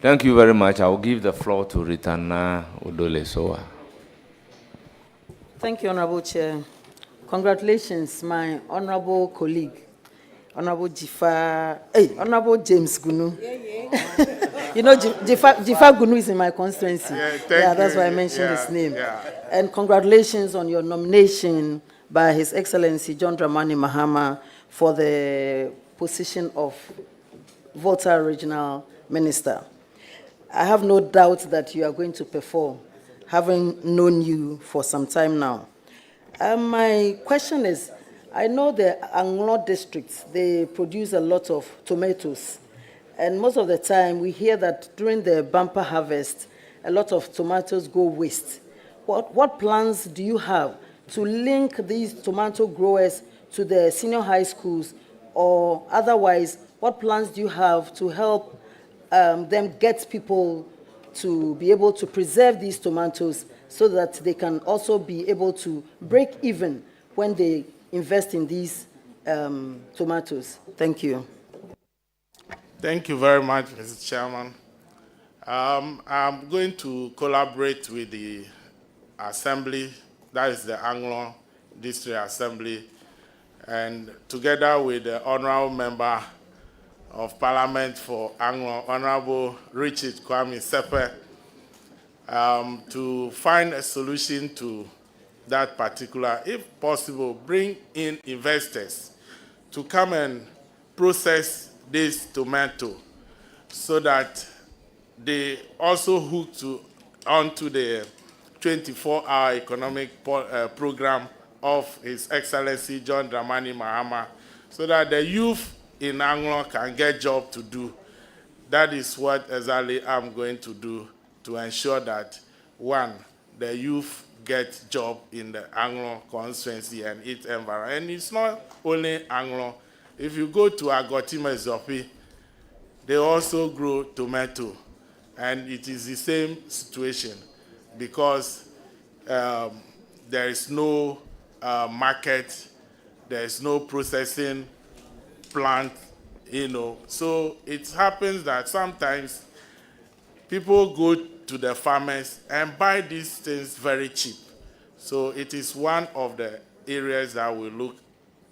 Thank you very much. I will give the floor to Ritana Odolesowa. Thank you, Honorable Chair. Congratulations, my honorable colleague, Honorable Jifa, Honorable James Gunu. You know, Jifa Gunu is in my constituency. Yeah, that's why I mentioned his name. Yeah. And congratulations on your nomination by His Excellency John Dramani Mahama for the position of Volta Regional Minister. I have no doubt that you are going to perform, having known you for some time now. My question is, I know the Anglo districts, they produce a lot of tomatoes. And most of the time, we hear that during the bumper harvest, a lot of tomatoes go waste. What plans do you have to link these tomato growers to the senior high schools, or otherwise, what plans do you have to help them get people to be able to preserve these tomatoes so that they can also be able to break even when they invest in these tomatoes? Thank you. Thank you very much, Mr. Chairman. I'm going to collaborate with the Assembly, that is the Anglo District Assembly, and together with the Honorable Member of Parliament for Anglo, Honorable Richard Kwame Sepe, to find a solution to that particular, if possible, bring in investors to come and process this tomato so that they also hook onto the 24-hour economic program of His Excellency John Dramani Mahama so that the youth in Anglo can get job to do. That is what exactly I'm going to do to ensure that, one, the youth get job in the Anglo constituency and its environment. And it's not only Anglo. If you go to Agotima Zopi, they also grow tomato. And it is the same situation because there is no market, there is no processing plant, you know. So it happens that sometimes people go to the farmers and buy these things very cheap. So it is one of the areas that we look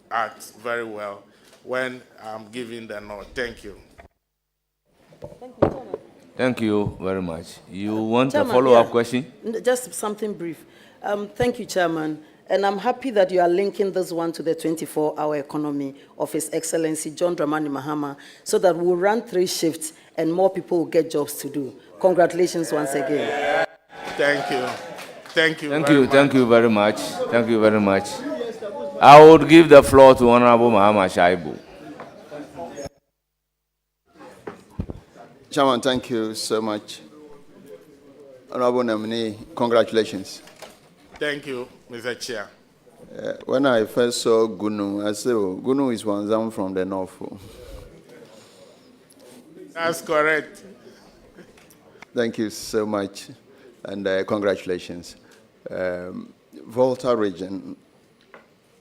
at very well when I'm giving the nod. Thank you. Thank you very much. You want Chairman, a follow-up yeah. question? Just something brief. Thank you, Chairman. And I'm happy that you are linking this one to the 24-hour economy of His Excellency John Dramani Mahama so that we'll run 3 shifts and more people will get jobs to do. Congratulations once again. Thank you. Thank you. Thank you. Thank you very much. Thank you very much. I would give the floor to Honorable Mahama Shaibu. Chairman, thank you so much. Honorable nominee, congratulations. Thank you, Mr. Chair. When I first saw Gunu, I said, oh, Gunu is one down from the north. That's correct. Thank you so much, and congratulations. Volta region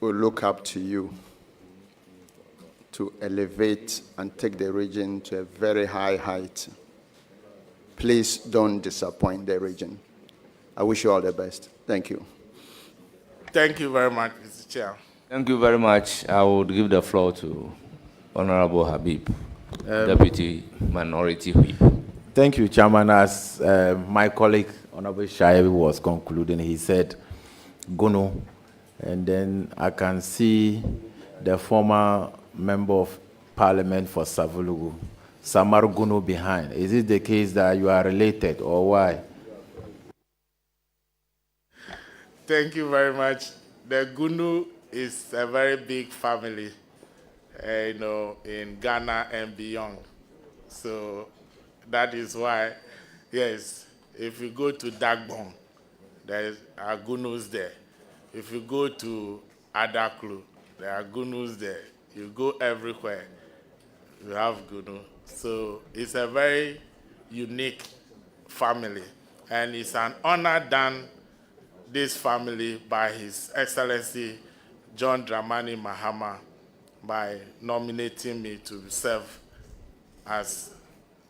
will look up to you to elevate and take the region to a very high height. Please don't disappoint the region. I wish you all the best. Thank you. Thank you very much, Mr. Chair. Thank you very much. I would give the floor to Honorable Habib, Deputy Minority Whip. Thank you, Chairman. As my colleague, Honorable Shaibu, was concluding, he said, Gunu, and then I can see the former Member of Parliament for Savulugu, Samar Gunu, behind. Is it the case that you are related, or why? Thank you very much. The Gunu is a very big family, you know, in Ghana and beyond. So that is why, yes, if you go to Dagbon, there are Gunus there. If you go to Adaklu, there are Gunus there. You go everywhere, you have Gunu. So it's a very unique family, and it's an honor done this family by His Excellency John Dramani Mahama by nominating me to serve as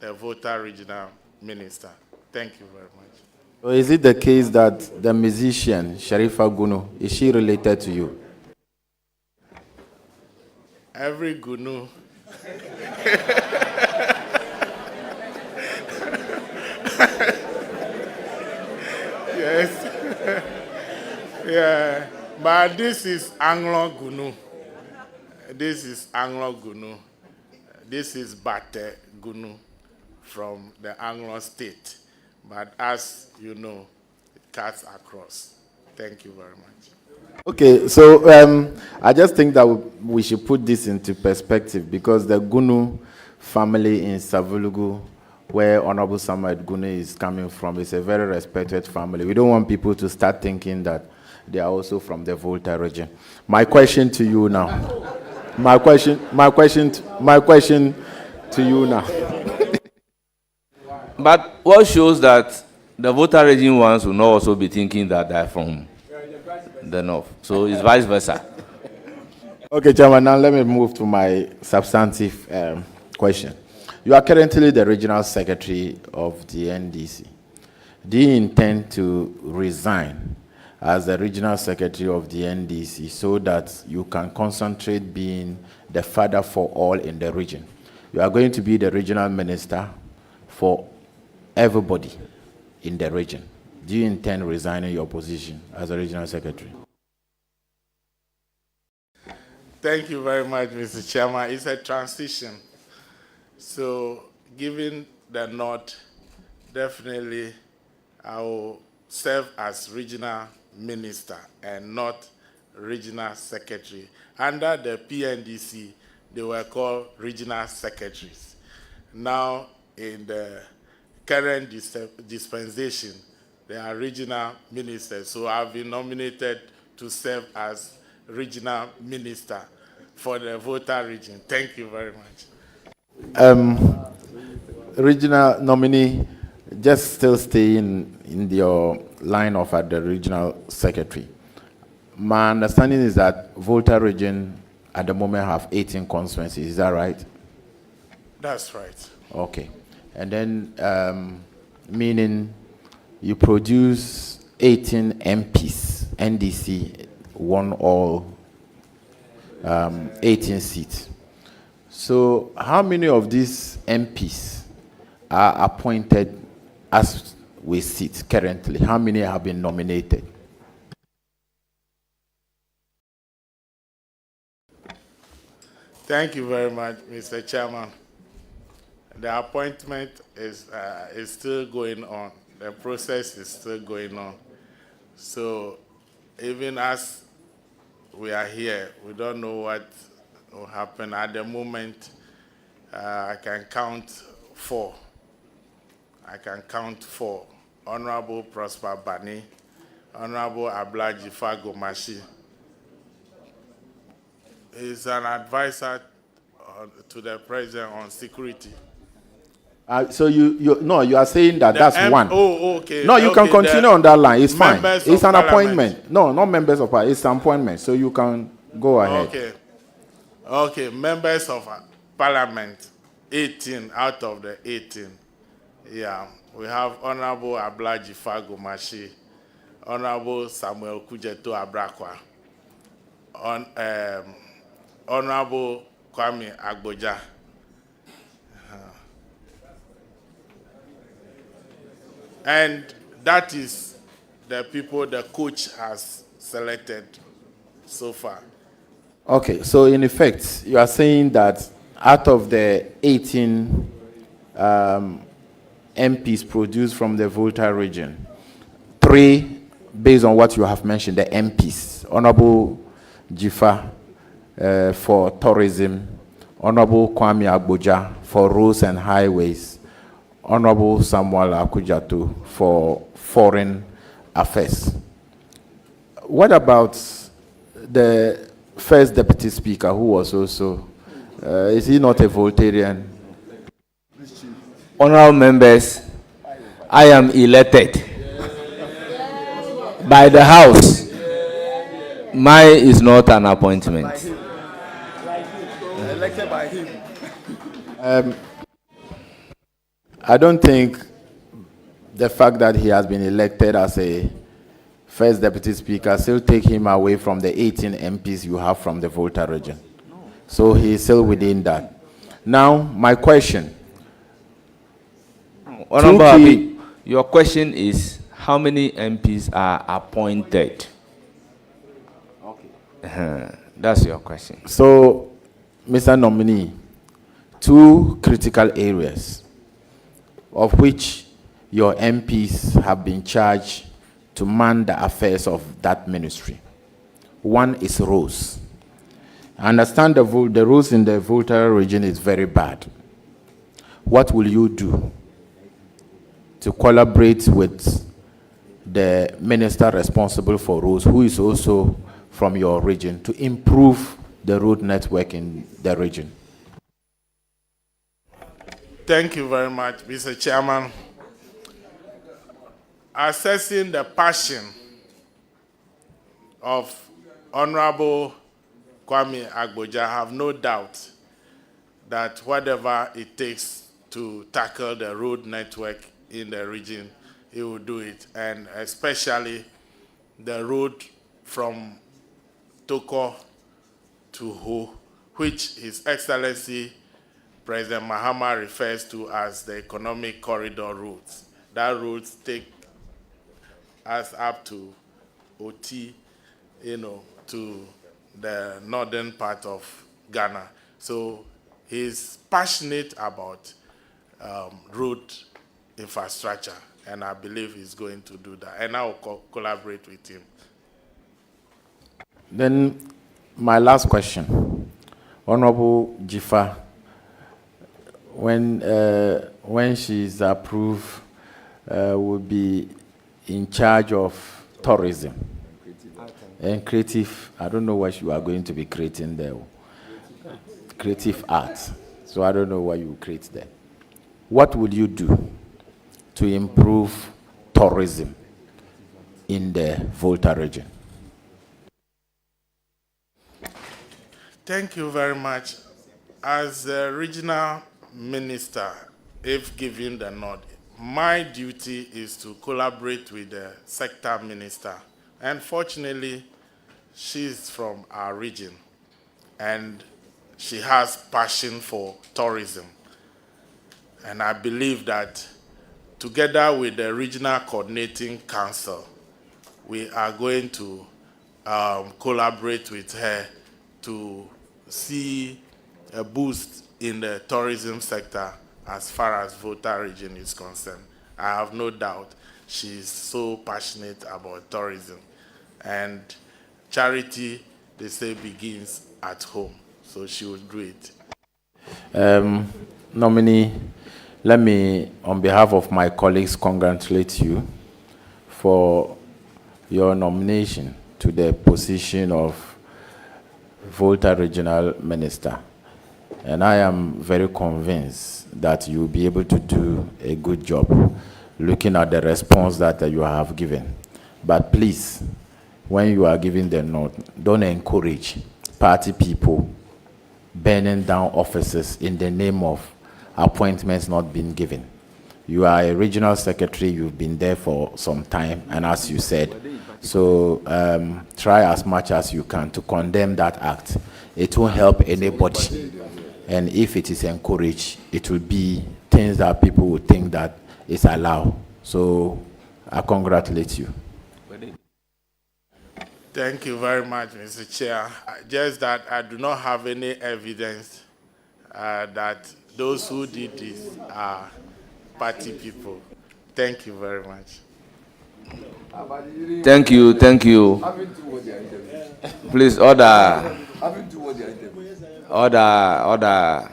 the Volta Regional Minister. Thank you very much. So is it the case that the musician, Sharifa Gunu, is she related to you? Every Gunu. Yes. Yeah. But this is Anglo Gunu. This is Anglo Gunu. This is Bate Gunu from the Anglo state. But as you know, it cuts across. Thank you very much. Okay, so I just think that we should put this into perspective because the Gunu family in Savulugu, where Honorable Samuel Gunu is coming from, is a very respected family. We don't want people to start thinking that they are also from the Volta region. My question to you now. My question to you now. But what shows that the Volta region ones will not also be thinking that they're from the north. So it's vice versa. Okay, Chairman, now let me move to my substantive question. You are currently the regional secretary of the NDC. Do you intend to resign as the regional secretary of the NDC so that you can concentrate being the father for all in the region? You are going to be the regional minister for everybody in the region. Do you intend resigning your position as a regional secretary? Thank you very much, Mr. Chairman. It's a transition. So, given the nod, definitely I will serve as regional minister and not regional secretary. Under the PNDC, they were called regional secretaries. Now, in the current dispensation, they are regional ministers. So I've been nominated to serve as regional minister for the Volta region. Thank you very much. Regional nominee, just still staying in your line of at the regional secretary. My understanding is that Volta region at the moment have 18 constituencies. Is that right? That's right. Okay. And then, meaning you produce 18 MPs, NDC won all 18 seats. So how many of these MPs are appointed as we sit currently? How many have been nominated? Thank you very much, Mr. Chairman. The appointment is still going on. The process is still going on. So even as we are here, we don't know what will happen. At the moment, I can count 4. I can count 4. Honorable Prosper Bani, Honorable Ablaji Fagomashi. He's an advisor to the president on security. So you are saying that that's one. Oh, okay. No, you can continue on that line. It's fine. It's an Parliament. appointment. No, not members of parliament. It's an appointment. So you can go ahead. Okay. Okay, members of parliament, 18 out of the 18. Yeah, we have Honorable Ablaji Fagomashi, Honorable Samuel Kujeto Abrakwa, Honorable Kwame Agboja. And that is the people the coach has selected so far. Okay, so in effect, you are saying that out of the 18 MPs produced from the Volta region, 3, based on what you have mentioned, the MPs, Honorable Jifa for tourism, Honorable Kwame Agboja for roads and highways, Honorable Samuel Akujatu for foreign affairs. What about the first deputy speaker, who was also, is he not a Voltarian? Honorable members, I am elected by the House. Mine is not an appointment. Elected by him. I don't think the fact that he has been elected as a first deputy speaker still take him away from the 18 MPs you have from the Volta region. So he is still within that. Now, my question. Honorable Abi, your question is how many MPs are appointed? Okay. That's your question. So, Mr. Nominee, 2 critical areas of which your MPs have been charged to man the affairs of that ministry. One is roads. I understand the roads in the Volta region is very bad. What will you do to collaborate with the minister responsible for roads, who is also from your region, to improve the road network in the region? Thank you very much, Mr. Chairman. Assessing the passion of Honorable Kwame Agboja, I have no doubt that whatever it takes to tackle the road network in the region, he will do it, and especially the road from Toko to Ho, which His Excellency President Mahama refers to as the economic corridor routes. That routes take us up to Oti, to the northern part of Ghana. So he's passionate about road infrastructure, and I believe he's going to do that. And I will collaborate with him. Then, my last question. Honorable Jifa, when she's approved, will be in charge of tourism and creative. I don't know what you are going to be creating there. Creative arts. So I don't know what you create there. What would you do to improve tourism in the Volta region? Thank you very much. As a regional minister, if given the nod, my duty is to collaborate with the sector minister. And fortunately, she's from our region, and she has passion for tourism. And I believe that together with the Regional Coordinating Council, we are going to collaborate with her to see a boost in the tourism sector as far as Volta region is concerned. I have no doubt she's so passionate about tourism. And charity, they say, begins at home. So she will do it. Nominee, let me, on behalf of my colleagues, congratulate you for your nomination to the position of Volta Regional Minister. And I am very convinced that you will be able to do a good job looking at the response that you have given. But please, when you are giving the note, don't encourage party people burning down offices in the name of appointments not being given. You are a regional secretary, you've been there for some time, and as you said, so try as much as you can to condemn that act. It won't help anybody. And if it is encouraged, it will be things that people will think that is allowed. So I congratulate you. Thank you very much, Mr. Chair. Just that I do not have any evidence that those who did this are party people. Thank you very much. Thank you, thank you. Please, order. Order.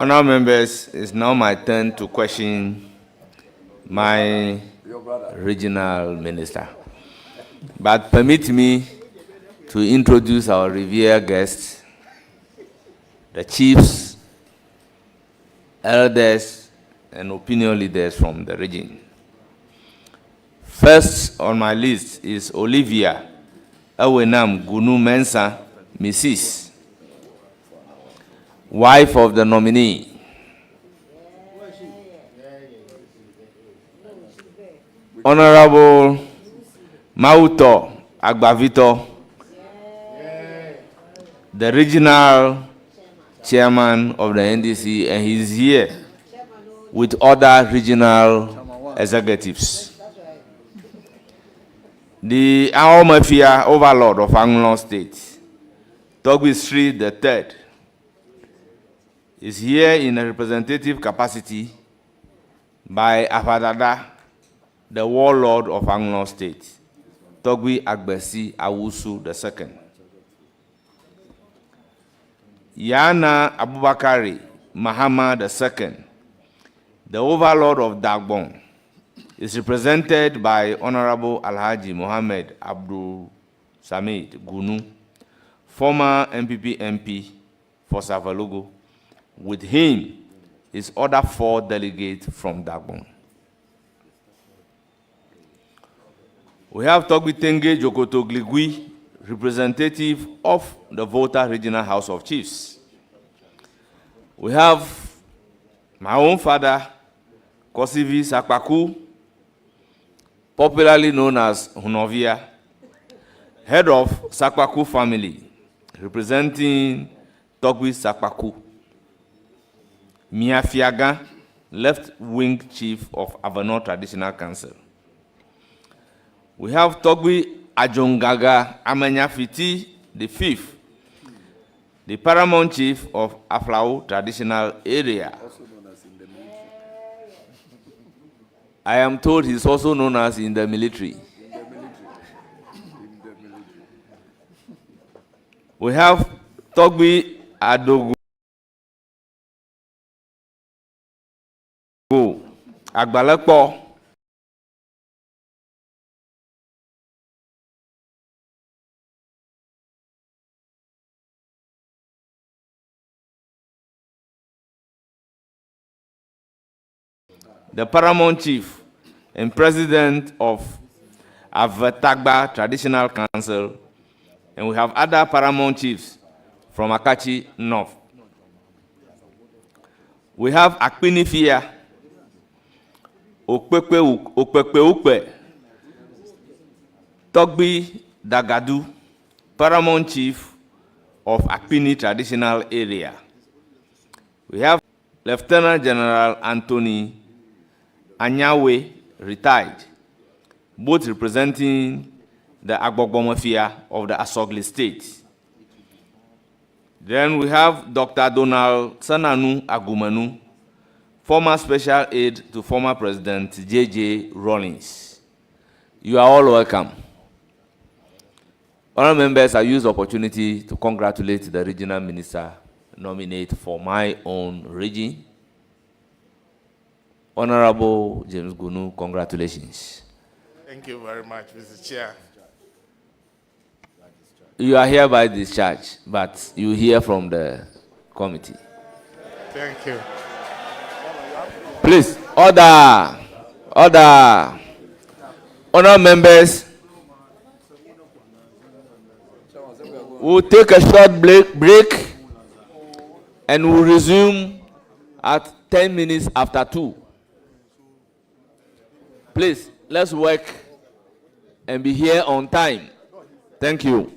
Honourable members, it's now my turn to question my regional minister. But permit me to introduce our revered guests, the chiefs, elders, and opinion leaders from the region. First on my list is Olivia Awenam Gunu Mensah, Mrs., wife of the nominee. Honorable Mauto Agbavito, the regional chairman of the NDC, and he's here with other regional executives. The Ao Mafia overlord of Anglon State, Togbi Street III, is here in a representative capacity by Afadada, the warlord of Anglon State, Togbi Agbesi Awusu II. Yana Abubakari Mahama II, the overlord of Dagbon, is represented by Honorable Alhaji Mohammed Abdul Samid Gunu, former NPP MP for Savalogo. With him is other 4 delegates from Dagbon. We have Togbitenge Jokoto Gligui, representative of the Volta Regional House of Chiefs. We have my own father, Kosivi Sakpaku, popularly known as Hunovia, head of Sakpaku family, representing Togbi Sakpaku. Mia Fiaga, left-wing chief of Avenor Traditional Council. We have Togbi Ajongaga Amanyafiti V, the paramount chief of Aflao Traditional Area. I am told he's also known as in the military. We have Togbi Adogo Agbalekpo. The Paramount Chief and President of Avatagba Traditional Council, and we have other Paramount Chiefs from Akachi North. We have Akpinifia, Okpekpe, Togbi Dagadu, Paramount Chief of Akpini Traditional Area. We have Lieutenant General Anthony Anyawe, retired, both representing the Agbogbo Mafia of the Asogli State. Then we have Dr. Donald Sananu Agumanu, former special aide to former President J.J. Rawlings. You are all welcome. Honourable members, I use the opportunity to congratulate the regional minister nominate for my own region. Honorable James Gunu, congratulations. Thank you very much, Mr. Chair. You are hereby discharged, but you hear from the committee. Thank you. Please, order. Honourable members, we'll take a short break and we'll resume at 10 minutes after 2. Please, let's work and be here on time. Thank you.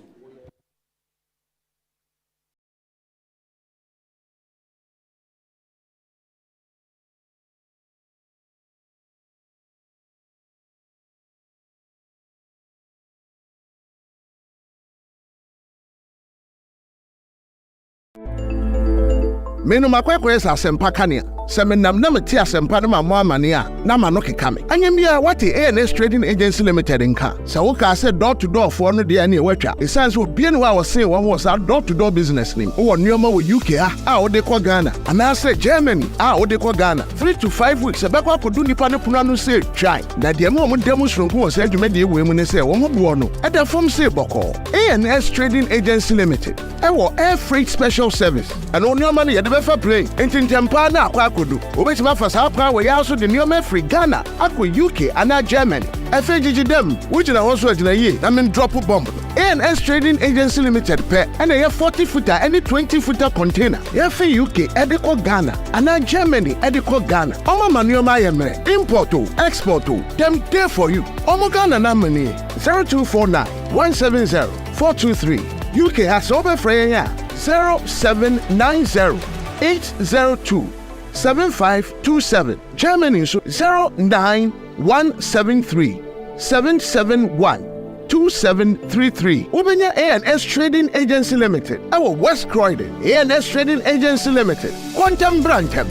Menu makwekwe sa sempa kania. Semenam na meti asempa na mamo amania na mano kekame. Anyemia wati ANS Trading Agency Limited nka. Sa woka se door to door for no de na watwa. Esanse obi ene wa wo se wo ho sa door to door business nim. Wo nneoma wo UK a wo de kwa Ghana. Ana se Germany a wo de kwa Ghana. 3 to 5 weeks ebekwa kodu nipa ne puna no se try. Na de mo demonstration wo se adwuma de we mu ne se wo ho bo no. E da form se boko. ANS Trading Agency Limited. Ewo air freight special service. And nneoma ne ye de be fa plane. Entintempa na akwa kodu. Obetima fa sa pa we also the nneoma free Ghana akwa UK ana Germany. FAGG them which na also agina ye. I mean drop bomb. ANS Trading Agency Limited pe and a 40 footer any 20 footer container. Yeah for UK ediko Ghana and Germany ediko Ghana. Oma manuoma yemre import to export to them there for you. Omo Ghana na money 0249 170 423. UK has over fraya 0790 802 7527. Germany 09173 771 2733. Ubenya ANS Trading Agency Limited. Our West Croydon ANS Trading Agency Limited. Quantum Brantem.